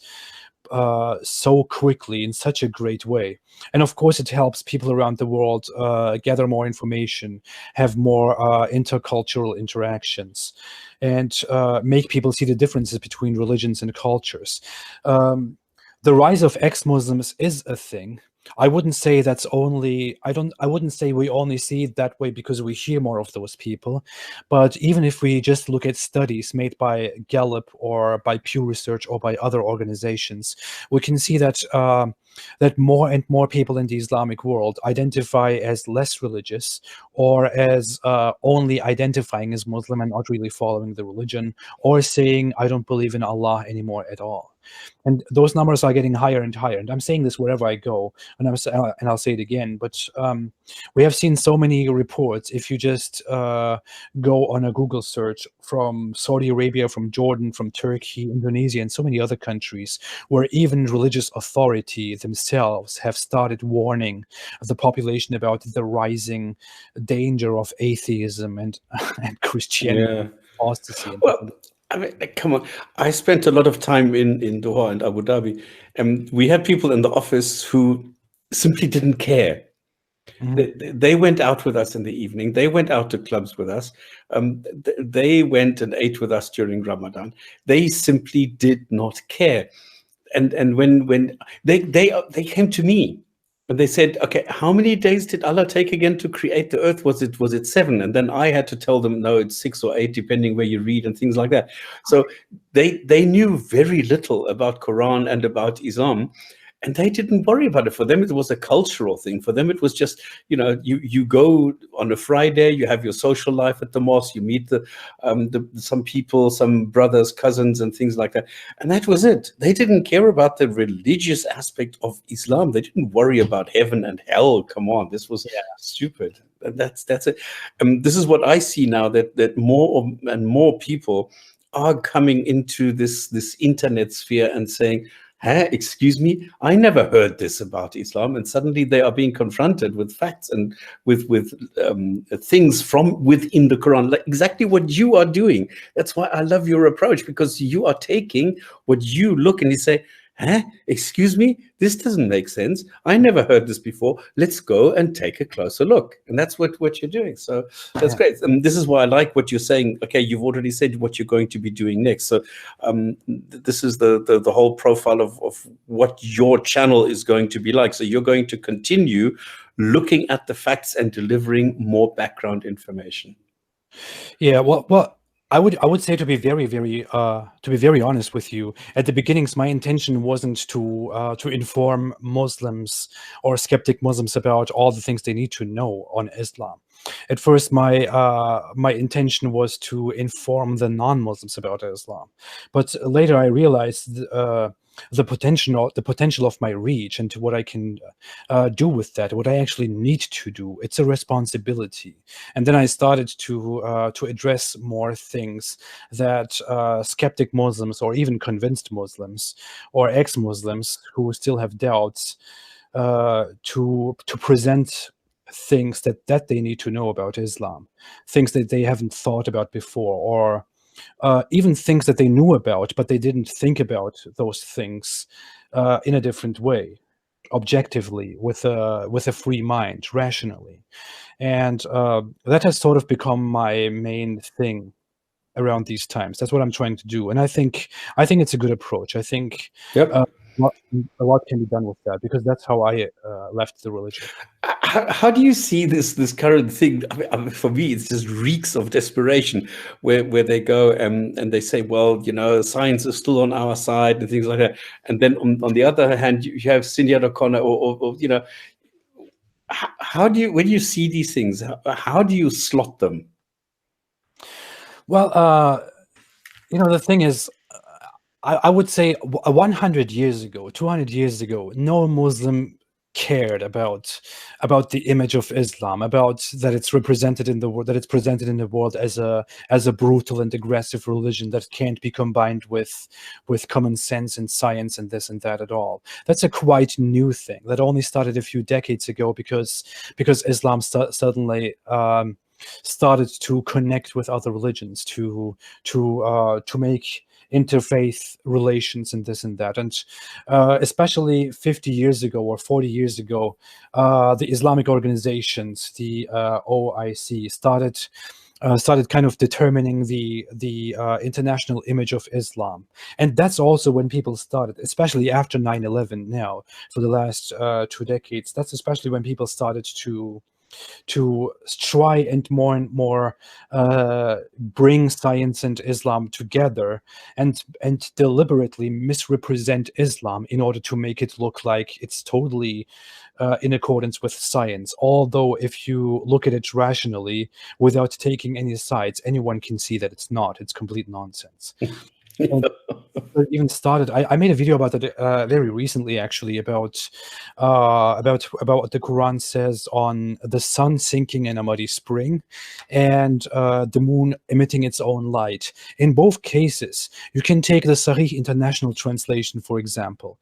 so quickly, in such a great way. And of course, it helps people around the world gather more information, have more intercultural interactions, and make people see the differences between religions and cultures. The rise of ex-Muslims is a thing. I wouldn't say that's only, I wouldn't say we only see it that way because we hear more of those people. But even if we just look at studies made by Gallup or by Pew Research or by other organizations, we can see that that more and more people in the Islamic world identify as less religious, or as only identifying as Muslim and not really following the religion, or saying, I don't believe in Allah anymore at all. And those numbers are getting higher and higher. And I'm saying this wherever I go, and I'll say it again. But we have seen so many reports. If you just go on a Google search from Saudi Arabia, from Jordan, from Turkey, Indonesia, and so many other countries, where even religious authority themselves have started warning the population about the rising danger of atheism and Christianity, apostasy. And well, I mean, come on. I spent a lot of time in Doha and Abu Dhabi, and we had people in the office who simply didn't care. They went out with us in the evening. They went out to clubs with us. They went and ate with us during Ramadan. They simply did not care. And when they came to me, and they said, okay, how many days did Allah take again to create the earth? Was it 7? And then I had to tell them, no, it's 6 or 8, depending where you read and things like that. So they knew very little about Quran and about Islam, and they didn't worry about it. For them, it was a cultural thing. For them, it was just, you go on a Friday, you have your social life at the mosque, you meet some people, some brothers, cousins, and things like that. And that was it. They didn't care about the religious aspect of Islam. They didn't worry about heaven and hell. Come on, this was stupid. That's it. This is what I see now, that more and more people are coming into this internet sphere and saying, excuse me, I never heard this about Islam. And suddenly they are being confronted with facts and with things from within the Quran, like exactly what you are doing. That's why I love your approach, because you are taking what you look and you say, excuse me, this doesn't make sense. I never heard this before. Let's go and take a closer look. And that's what you're doing. So that's great. And this is why I like what you're saying. Okay, you've already said what you're going to be doing next. So this is the whole profile of what your channel is going to be like. So you're going to continue looking at the facts and delivering more background information. Yeah, well, I would say, to be very honest with you, at the beginnings, my intention wasn't to inform Muslims or skeptic Muslims about all the things they need to know on Islam. At first, my intention was to inform the non-Muslims about Islam, but later I realized the potential of my reach and what I can do with that, what I actually need to do. It's a responsibility. And then I started to address more things that skeptic Muslims, or even convinced Muslims, or ex-Muslims who still have doubts, to present things that they need to know about Islam, things that they haven't thought about before, or even things that they knew about, but they didn't think about those things in a different way. objectively with a free mind, rationally, and that has sort of become my main thing around these times. That's what I'm trying to do, and I think it's a good approach. I think Yep. a lot can be done with that, because that's how I left the religion. How do you see this current thing? I mean, for me, it just reeks of desperation, where they go and they say, well, you know, science is still on our side and things like that. And then on the other hand, you have Sinead O'Connor, or you know, how do you, when you see these things, how do you slot them? Well, you know, the thing is, I would say 100 years ago, 200 years ago, no Muslim cared about the image of Islam, about that it's represented in the world, that it's presented in the world as a brutal and aggressive religion that can't be combined with common sense and science and this and that at all. That's a quite new thing that only started a few decades ago, because Islam suddenly started to connect with other religions, to make interfaith relations and this and that. And especially 50 years ago or 40 years ago, the Islamic organizations, the OIC, started kind of determining the international image of Islam. And that's also when people started, especially after 9/11 now, for the last 2 decades, that's especially when people started to try and more bring science and Islam together, and deliberately misrepresent Islam in order to make it look like it's totally in accordance with science. Although if you look at it rationally, without taking any sides, anyone can see that it's not. It's complete nonsense. And it even started. I made a video about that very recently, actually, about what the Quran says on the sun sinking in a muddy spring, and the moon emitting its own light. In both cases, you can take the Sahih International Translation, for example.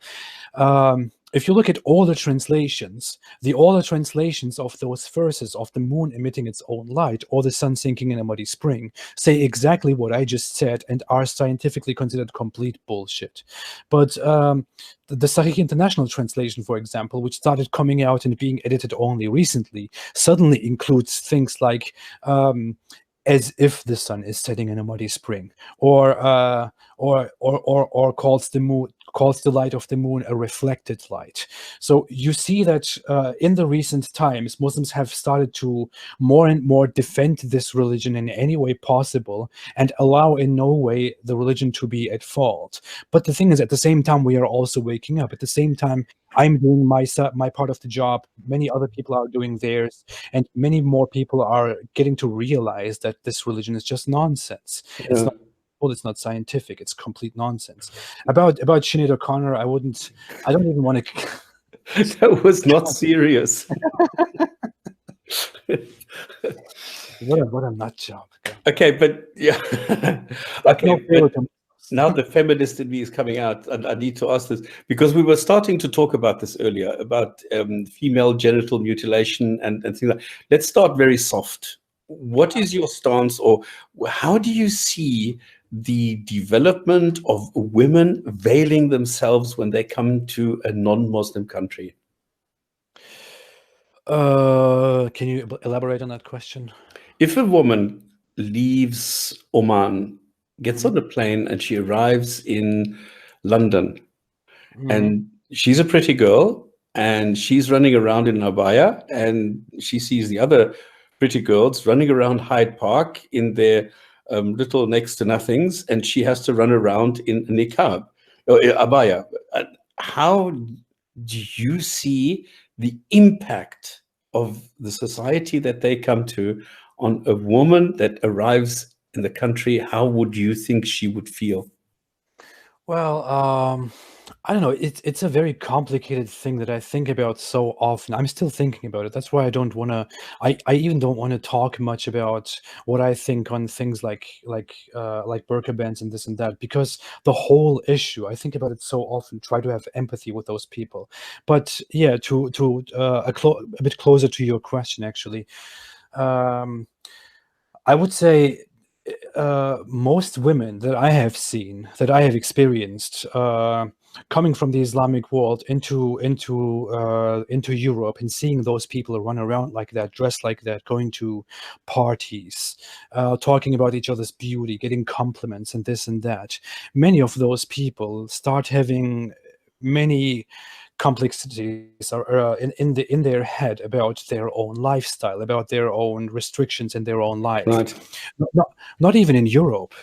If you look at all the translations, all the translations of those verses of the moon emitting its own light or the sun sinking in a muddy spring say exactly what I just said and are scientifically considered complete bullshit. But the Sahih International Translation, for example, which started coming out and being edited only recently, suddenly includes things like as if the sun is setting in a muddy spring, or calls the light of the moon a reflected light. So you see that in the recent times, Muslims have started to more and more defend this religion in any way possible and allow in no way the religion to be at fault. But the thing is, at the same time, we are also waking up. At the same time, I'm doing my part of the job. Many other people are doing theirs, and many more people are getting to realize that this religion is just nonsense. Yeah. It's not. Well, it's not scientific. It's complete nonsense. About Sinead O'Connor, I don't even want to. That was not serious. What a nut job. Okay, but yeah. Okay, but now the feminist in me is coming out, and I need to ask this, because we were starting to talk about this earlier, about female genital mutilation and things like that. Let's start very soft. What is your stance, or how do you see the development of women veiling themselves when they come to a non-Muslim country? Can you elaborate on that question? If a woman leaves Oman, gets on a plane, and she arrives in London, and she's a pretty girl, and she's running around in abaya, and she sees the other pretty girls running around Hyde Park in their little next to nothings, and she has to run around in niqab or abaya. How do you see the impact of the society that they come to on a woman that arrives in the country? How would you think she would feel? Well, I don't know. It's a very complicated thing that I think about so often. I'm still thinking about it. That's why I don't want to. I even don't want to talk much about what I think on things like burqa bans and this and that, because the whole issue, I think about it so often. Try to have empathy with those people. But yeah, to a bit closer to your question, actually, I would say most women that I have seen, that I have experienced, coming from the Islamic world into Europe and seeing those people run around like that, dressed like that, going to parties, talking about each other's beauty, getting compliments and this and that, many of those people start having many complexities in their head about their own lifestyle, about their own restrictions in their own life. Right. Not even in Europe.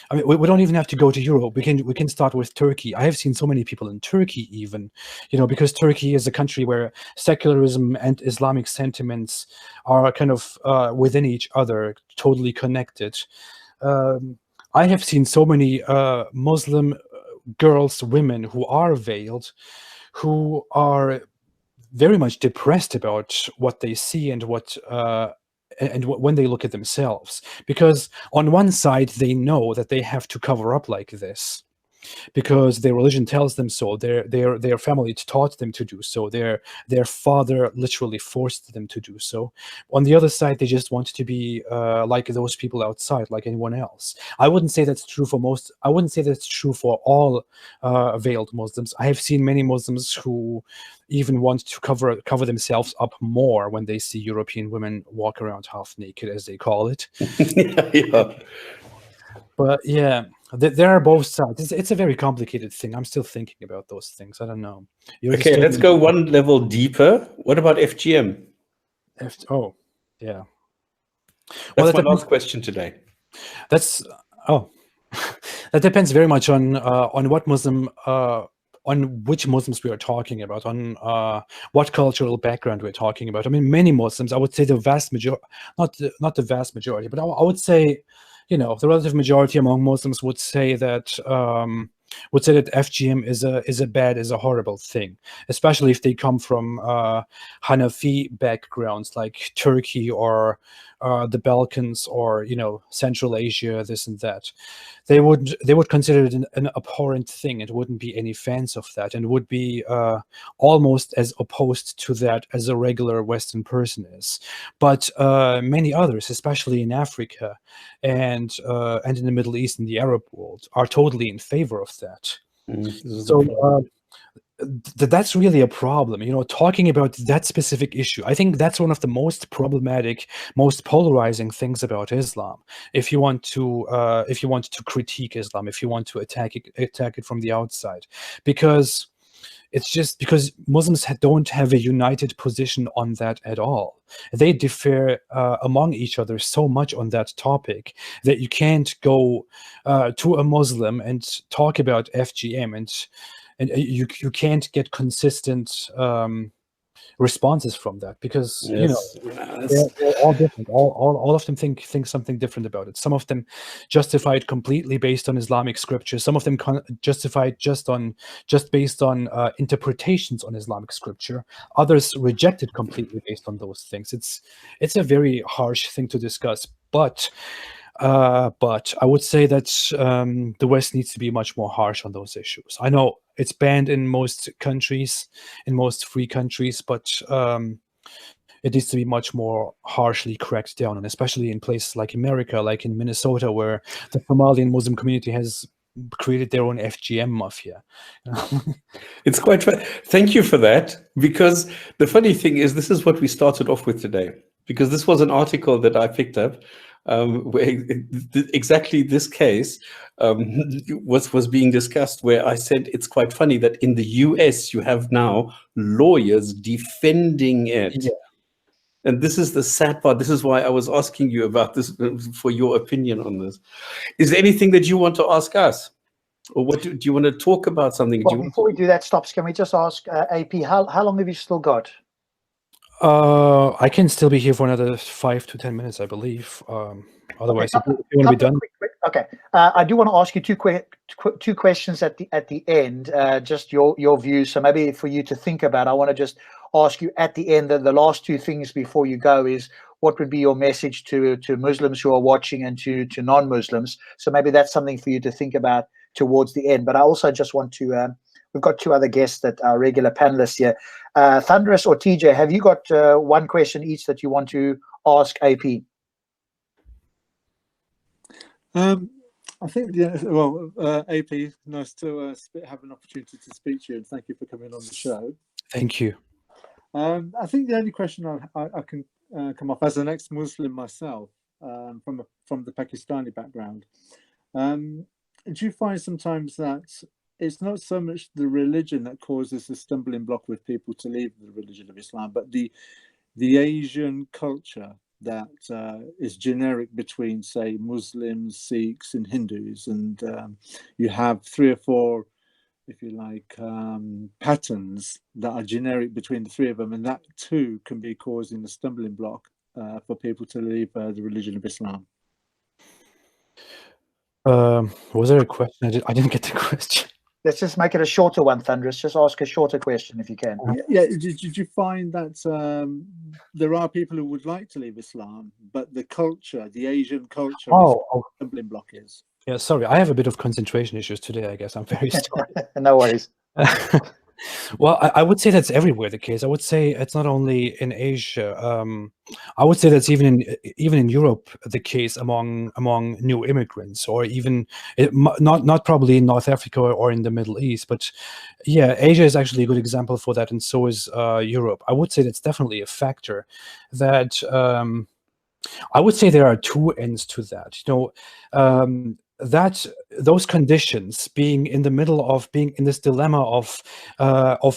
I mean, we don't even have to go to Europe. We can start with Turkey. I have seen so many people in Turkey, even, because Turkey is a country where secularism and Islamic sentiments are kind of within each other, totally connected. I have seen so many Muslim girls, women who are veiled, who are very much depressed about what they see and when they look at themselves, because on one side they know that they have to cover up like this because their religion tells them so, their family taught them to do so, their father literally forced them to do so. On the other side, they just want to be like those people outside, like anyone else. I wouldn't say that's true for most. I wouldn't say that's true for all veiled Muslims. I have seen many Muslims who even want to cover themselves up more when they see European women walk around half naked, as they call it. Yeah. But yeah, there are both sides. It's a very complicated thing. I'm still thinking about those things. I don't know. Okay, let's go one level deeper. What about FGM? Oh, yeah. That's my last question today. That depends very much on what Muslim, on which Muslims we are talking about, on what cultural background we're talking about. I mean, many Muslims, I would say the vast majority, not the vast majority, but I would say, the relative majority among Muslims would say that FGM is a horrible thing, especially if they come from Hanafi backgrounds like Turkey or the Balkans or Central Asia, this and that. They would consider it an abhorrent thing. It wouldn't be any fans of that, and would be almost as opposed to that as a regular Western person is. But many others, especially in Africa and in the Middle East and the Arab world, are totally in favor of that. So that's really a problem, talking about that specific issue. I think that's one of the most problematic, most polarizing things about Islam. If you want to critique Islam, if you want to attack it from the outside, because it's just because Muslims don't have a united position on that at all. They differ among each other so much on that topic that you can't go to a Muslim and talk about FGM and you can't get consistent responses from that, because they're all different. All of them think something different about it. Some of them justify it completely based on Islamic scripture. Some of them justify it just based on interpretations on Islamic scripture. Others reject it completely based on those things. It's a very harsh thing to discuss, but I would say that the West needs to be much more harsh on those issues. I know it's banned in most countries, in most free countries, but it needs to be much more harshly cracked down on, especially in places like America, like in Minnesota, where the Somalian Muslim community has created their own FGM mafia. It's quite fun. Thank you for that, because the funny thing is, this is what we started off with today, because this was an article that I picked up where exactly this case was being discussed, where I said it's quite funny that in the US you have now lawyers defending it. Yeah. And this is the sad part. This is why I was asking you about this, for your opinion on this. Is there anything that you want to ask us? Or what do you want to talk about something? Well, before we do that, Stops, can we just ask AP, how long have you still got? I can still be here for another 5 to 10 minutes, I believe. Otherwise, if you want to be done. Okay. I do want to ask you two questions at the end, just your views. So maybe for you to think about, I want to just ask you at the end, the last two things before you go is, what would be your message to Muslims who are watching and to non-Muslims? So maybe that's something for you to think about towards the end. But I also just want to, we've got two other guests that are regular panelists here. Thunderous or TJ, have you got one question each that you want to ask AP? I I think, yeah, well, AP, nice to have an opportunity to speak to you, and thank you for coming on the show. Thank you. I think the only question I can come off as an ex-Muslim myself, from the Pakistani background, do you find sometimes that it's not so much the religion that causes a stumbling block with people to leave the religion of Islam, but the Asian culture that is generic between, say, Muslims, Sikhs, and Hindus, and you have 3 or 4, if you like, patterns that are generic between the 3 of them, and that too can be causing a stumbling block for people to leave the religion of Islam. Was there a question? I didn't get the question. Let's just make it a shorter one, Thunderous. Just ask a shorter question if you can. Yeah. Did you find that there are people who would like to leave Islam, but the culture, the Asian culture, is a stumbling block is? Yeah, sorry. I have a bit of concentration issues today, I guess. I'm very sorry. No worries. Well, I would say that's everywhere the case. I would say it's not only in Asia. I would say that's even in Europe the case among new immigrants, or even not probably in North Africa or in the Middle East, but yeah, Asia is actually a good example for that, and so is Europe. I would say that's definitely a factor. That I would say there are 2 ends to that. That those conditions, being in the middle of being in this dilemma of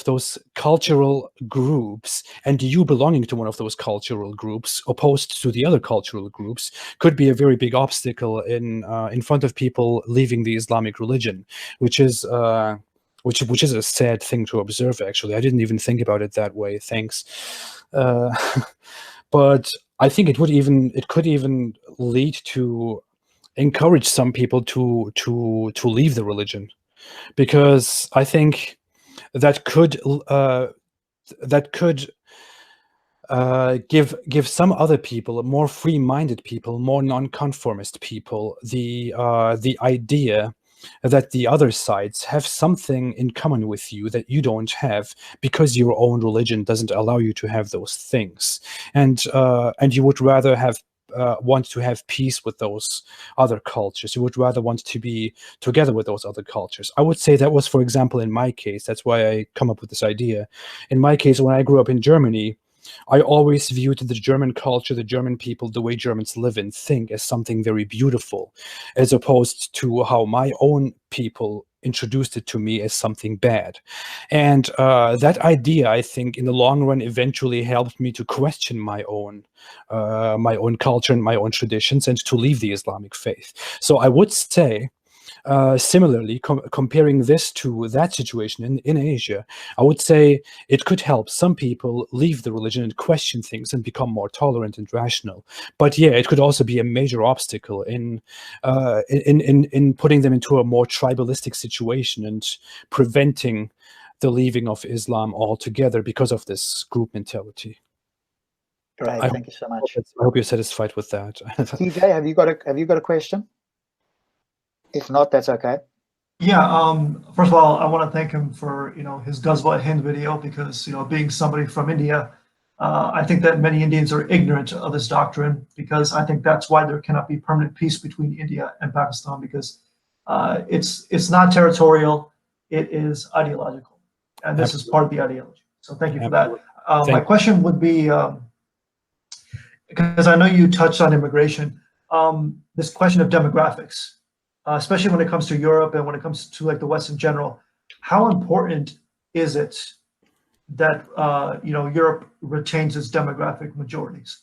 those cultural groups, and you belonging to one of those cultural groups opposed to the other cultural groups, could be a very big obstacle in front of people leaving the Islamic religion, which is a sad thing to observe. Actually, I didn't even think about it that way. Thanks. But I think it could even lead to encourage some people to leave the religion, because I think that could give some other people, more free-minded people, more non-conformist people, the idea that the other sides have something in common with you that you don't have, because your own religion doesn't allow you to have those things, and you would rather want to have peace with those other cultures. You would rather want to be together with those other cultures. I would say that was, for example, in my case, that's why I come up with this idea. In my case, when I grew up in Germany, I always viewed the German culture, the German people, the way Germans live and think, as something very beautiful, as opposed to how my own people introduced it to me as something bad. And that idea, I think, in the long run, eventually helped me to question my own culture and my own traditions, and to leave the Islamic faith. So I would say, similarly, comparing this to that situation in Asia, I would say it could help some people leave the religion and question things and become more tolerant and rational. But yeah, it could also be a major obstacle in putting them into a more tribalistic situation and preventing the leaving of Islam altogether because of this group mentality. Great, thank you so much. I hope you're satisfied with that. TJ, have you got a question? If not, that's okay. Yeah. First of all, I want to thank him for his Ghazwa Hind video, because being somebody from India, I think that many Indians are ignorant of this doctrine, because I think that's why there cannot be permanent peace between India and Pakistan, because it's not territorial, it is ideological, and this is part of the ideology. So thank you for that. My question would be, because I know you touched on immigration, this question of demographics. Especially when it comes to Europe and when it comes to like the West in general, how important is it that Europe retains its demographic majorities?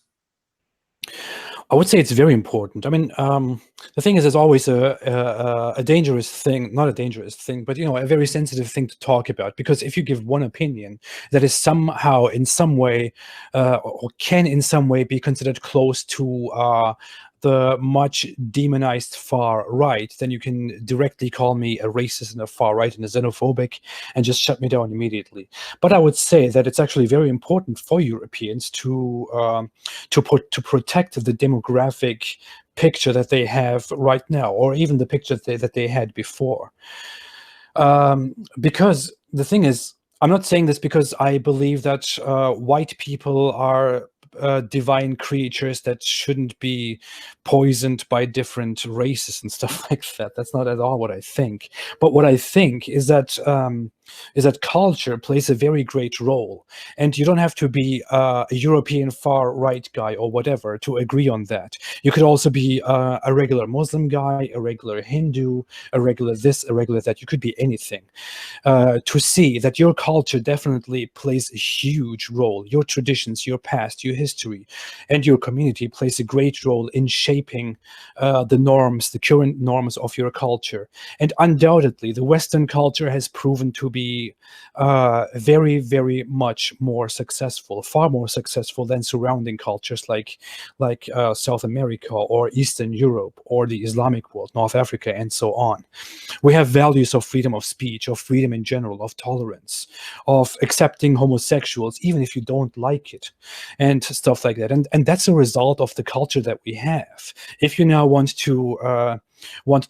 I would say it's very important. I mean, the thing is, there's always a dangerous thing, not a dangerous thing, but a very sensitive thing to talk about. Because if you give one opinion that is somehow, in some way, or can in some way be considered close to the much demonized far right, then you can directly call me a racist and a far right and a xenophobic and just shut me down immediately. But I would say that it's actually very important for Europeans to protect the demographic picture that they have right now, or even the picture that they had before. Because the thing is, I'm not saying this because I believe that white people are divine creatures that shouldn't be poisoned by different races and stuff like that. That's not at all what I think. But what I think is that culture plays a very great role, and you don't have to be a European far right guy or whatever to agree on that. You could also be a regular Muslim guy, a regular Hindu, a regular this, a regular that. You could be anything. To see that your culture definitely plays a huge role. Your traditions, your past, your history, and your community plays a great role in shaping the norms, the current norms of your culture. And undoubtedly, the Western culture has proven to be very, very much more successful, far more successful than surrounding cultures like South America or Eastern Europe or the Islamic world, North Africa, and so on. We have values of freedom of speech, of freedom in general, of tolerance, of accepting homosexuals, even if you don't like it, and stuff like that. And that's a result of the culture that we have. If you now want to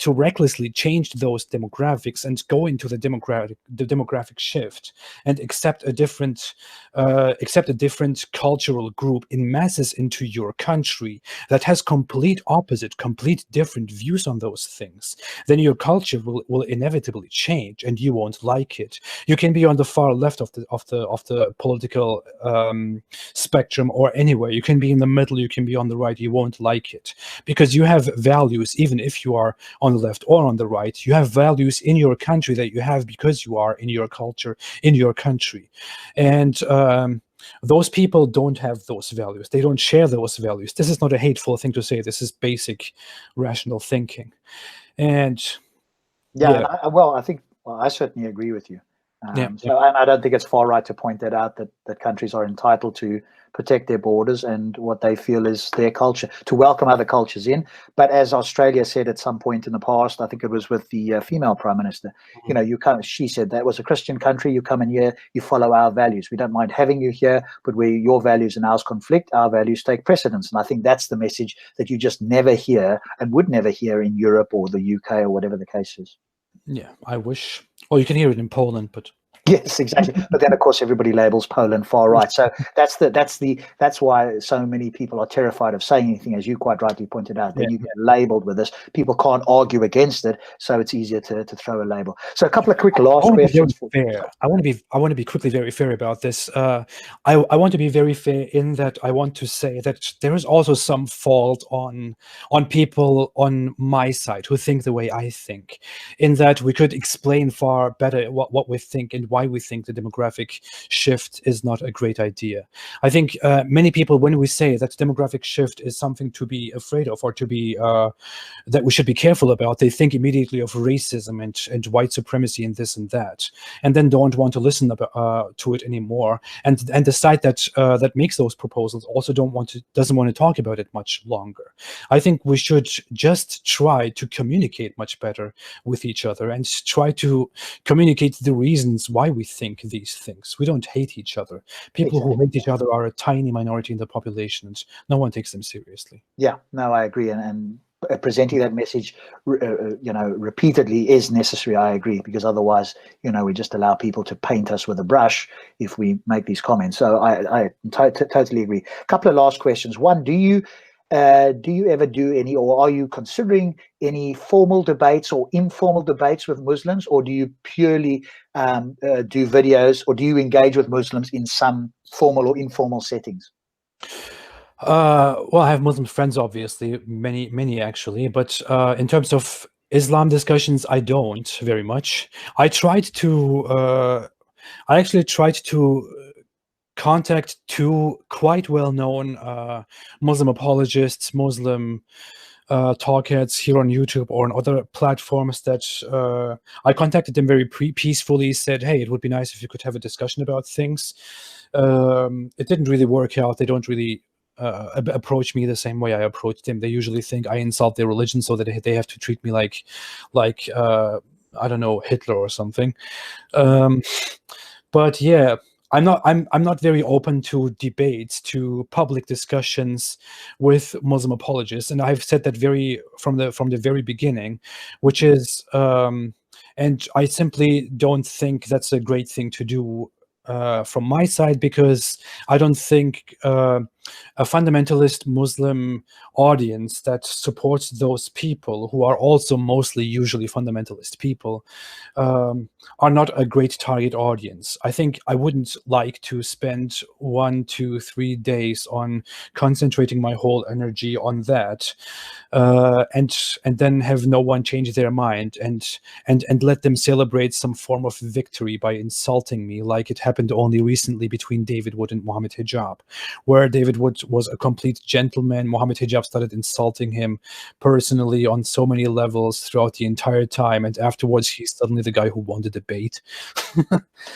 recklessly change those demographics and go into the demographic shift and accept a different cultural group in masses into your country that has complete different views on those things, then your culture will inevitably change and you won't like it. You can be on the far left of the political spectrum or anywhere. You can be in the middle, you can be on the right. You won't like it because you have values, even if you are on the left or on the right. You have values in your country that you have because you are in your culture, in your country. And those people don't have those values. They don't share those values. This is not a hateful thing to say. This is basic rational thinking. And I think I certainly agree with you. And I don't think it's far right to point that out, that countries are entitled to protect their borders and what they feel is their culture, to welcome other cultures in. But as Australia said at some point in the past, I think it was with the female prime minister, she said that was a Christian country. You come in here, you follow our values. We don't mind having you here, but where your values and ours conflict, our values take precedence. And I think that's the message that you just never hear and would never hear in Europe or the UK or whatever the case is. Yeah, I wish. Well, you can hear it in Poland, but yes, exactly. But then, of course, everybody labels Poland far right. So that's why so many people are terrified of saying anything, as you quite rightly pointed out. That you get labelled with this. People can't argue against it, so it's easier to throw a label. So a couple of quick last questions. I want to be quickly very fair about this. I want to be very fair in that I want to say that there is also some fault on people on my side who think the way I think. In that we could explain far better what we think and why we think the demographic shift is not a great idea. I think many people, when we say that demographic shift is something to be afraid of or to be that we should be careful about, they think immediately of racism and white supremacy and this and that, and then don't want to listen to it anymore. And the side that makes those proposals also doesn't want to talk about it much longer. I think we should just try to communicate much better with each other and try to communicate the reasons why we think these things. We don't hate each other. People who hate each other are a tiny minority in the population, and no one takes them seriously. Yeah, no, I agree, and presenting that message, repeatedly is necessary. I agree, because otherwise, we just allow people to paint us with a brush if we make these comments. So I totally agree. A couple of last questions. One, do you ever do any, or are you considering any formal debates or informal debates with Muslims, or do you purely do videos, or do you engage with Muslims in some formal or informal settings? Well, I have Muslim friends, obviously, many actually, but in terms of Islam discussions, I don't very much. I actually tried to contact two quite well-known Muslim apologists, Muslim talkheads here on YouTube or on other platforms that I contacted them very peacefully, said, hey, it would be nice if you could have a discussion about things. It didn't really work out. They don't really approach me the same way I approached them. They usually think I insult their religion, so that they have to treat me like I don't know, Hitler or something. But yeah, I'm not very open to debates, to public discussions with Muslim apologists, and I've said that from the very beginning, which is, and I simply don't think that's a great thing to do from my side, because I don't think a fundamentalist Muslim audience that supports those people who are also mostly usually fundamentalist people are not a great target audience. I think I wouldn't like to spend 1, 2, 3 days on concentrating my whole energy on that, and then have no one change their mind and let them celebrate some form of victory by insulting me, like it happened only recently between David Wood and Mohammed Hijab, where David Wood was a complete gentleman. Mohammed Hijab started insulting him personally on so many levels throughout the entire time, and afterwards he's suddenly the guy who won the debate.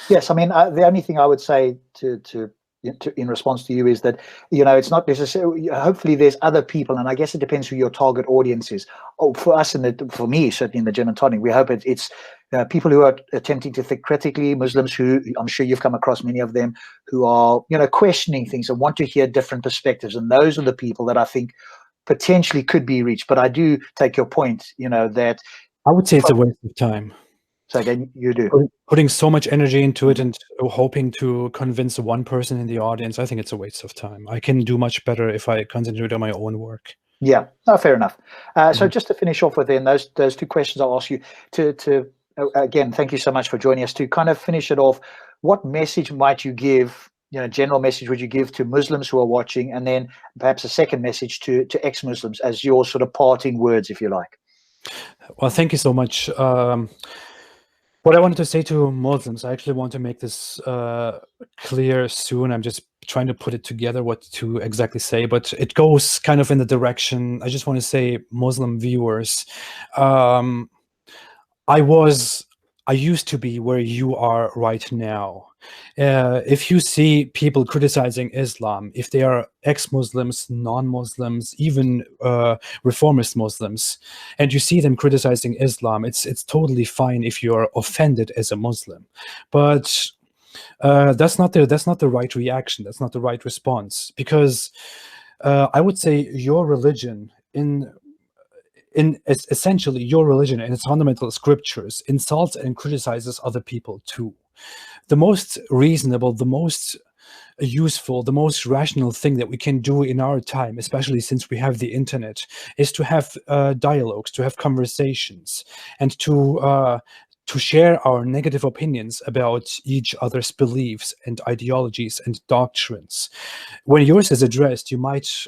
Yes, I mean, the only thing I would say to in response to you is that, you know, it's not necessarily, hopefully there's other people, and I guess it depends who your target audience is. Oh, for us, for me, certainly in the Gin and Tonic, we hope it's people who are attempting to think critically, Muslims who, I'm sure you've come across many of them, who are, you know, questioning things and want to hear different perspectives. And those are the people that I think potentially could be reached. But I do take your point, you know, that I would say it's a waste of time. So again, you do. Putting so much energy into it and hoping to convince one person in the audience, I think it's a waste of time. I can do much better if I concentrate on my own work. Yeah, no, fair enough. So just to finish off with then those two questions I'll ask you to again, thank you so much for joining us. To kind of finish it off, what message might you give, you know, general message would you give to Muslims who are watching, and then perhaps a second message to ex-Muslims as your sort of parting words, if you like? Well, thank you so much. What I wanted to say to Muslims, I actually want to make this clear soon. I'm just trying to put it together what to exactly say, but it goes kind of in the direction. I just want to say, Muslim viewers, I used to be where you are right now. If you see people criticizing Islam, if they are ex-Muslims, non-Muslims, even reformist Muslims, and you see them criticizing Islam, it's totally fine if you are offended as a Muslim, but that's not the right reaction. That's not the right response, because I would say your religion essentially your religion and its fundamental scriptures insults and criticizes other people too. The most reasonable, the most useful, the most rational thing that we can do in our time, especially since we have the internet, is to have dialogues, to have conversations, and to share our negative opinions about each other's beliefs and ideologies and doctrines. When yours is addressed, you might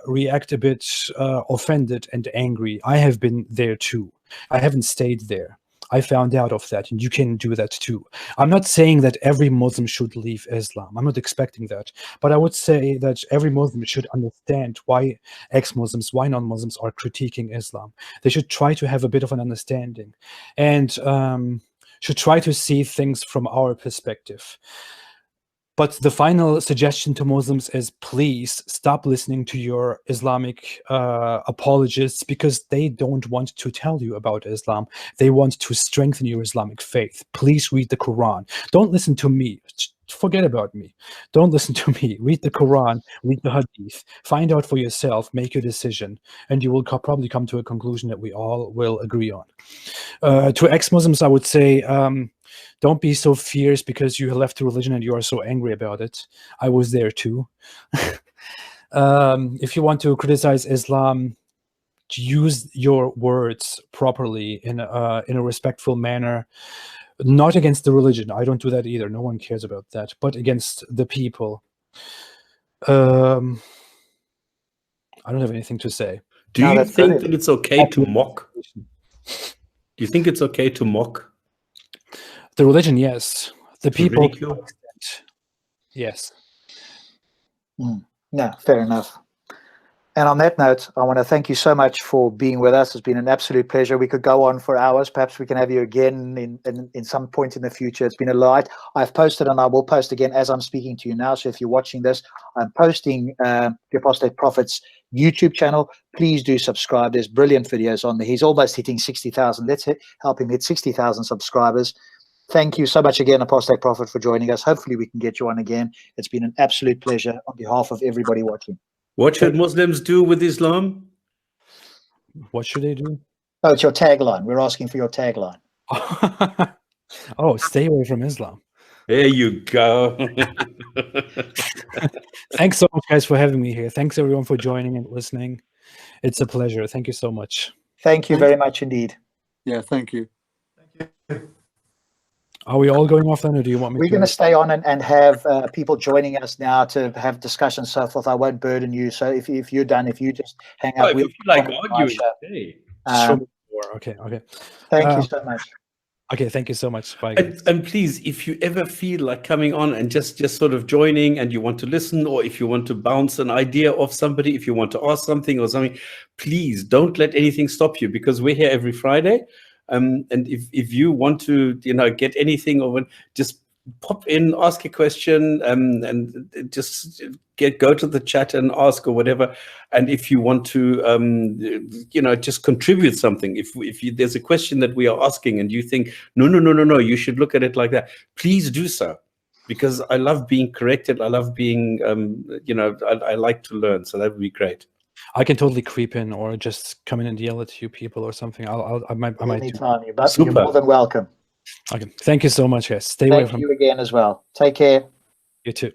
react a bit offended and angry. I have been there too. I haven't stayed there. I found out of that, and you can do that too. I'm not saying that every Muslim should leave Islam. I'm not expecting that. But I would say that every Muslim should understand why ex-Muslims, why non-Muslims are critiquing Islam. They should try to have a bit of an understanding and should try to see things from our perspective. But the final suggestion to Muslims is, please stop listening to your Islamic apologists, because they don't want to tell you about Islam. They want to strengthen your Islamic faith. Please read the Quran. Don't listen to me. Forget about me. Don't listen to me. Read the Quran, read the Hadith. Find out for yourself, make your decision, and you will probably come to a conclusion that we all will agree on. To ex-Muslims, I would say, don't be so fierce because you left the religion and you are so angry about it. I was there too. If you want to criticize Islam, use your words properly in a respectful manner. Not against the religion. I don't do that either. No one cares about that. But against the people. I don't have anything to say. Do you think that it's okay to mock? Do you think it's okay to mock the religion? Yes. The people. Ridicule? Yes. No, fair enough. And on that note, I want to thank you so much for being with us. It's been an absolute pleasure. We could go on for hours. Perhaps we can have you again in some point in the future. It's been a delight. I've posted, and I will post again as I'm speaking to you now. So if you're watching this, I'm posting the Apostate Prophet's YouTube channel. Please do subscribe. There's brilliant videos on there. He's almost hitting 60,000. Let's help him hit 60,000 subscribers. Thank you so much again, Apostate Prophet, for joining us. Hopefully we can get you on again. It's been an absolute pleasure on behalf of everybody watching. What should Muslims do with Islam? What should they do? Oh, it's your tagline. We're asking for your tagline. Oh, stay away from Islam. There you go. Thanks so much, guys, for having me here. Thanks everyone for joining and listening. It's a pleasure. Thank you so much. Thank you very much indeed. Yeah, thank you. Are we all going off then, or do you want me We're to? going to stay on and have people joining us now to have discussions, so forth. I won't burden you. So if you're done, if you just hang Oh, up. if you feel like arguing, hey. Okay. Thank you so much. Okay, thank you so much. Bye, guys. And please, if you ever feel like coming on and just sort of joining, and you want to listen, or if you want to bounce an idea off somebody, if you want to ask something or something, please don't let anything stop you, because we're here every Friday. And if you want to, get anything over, just pop in, ask a question, and just go to the chat and ask or whatever. And if you want to, just contribute something. If there's a question that we are asking and you think, no, you should look at it like that, please do so. Because I love being corrected. I love being, I like to learn. So that would be great. I can totally creep in or just come in and yell at you people or something. I might. Anytime, you're more than welcome. Okay. Thank you so much, guys. Stay away from you again as well. Take care. You too.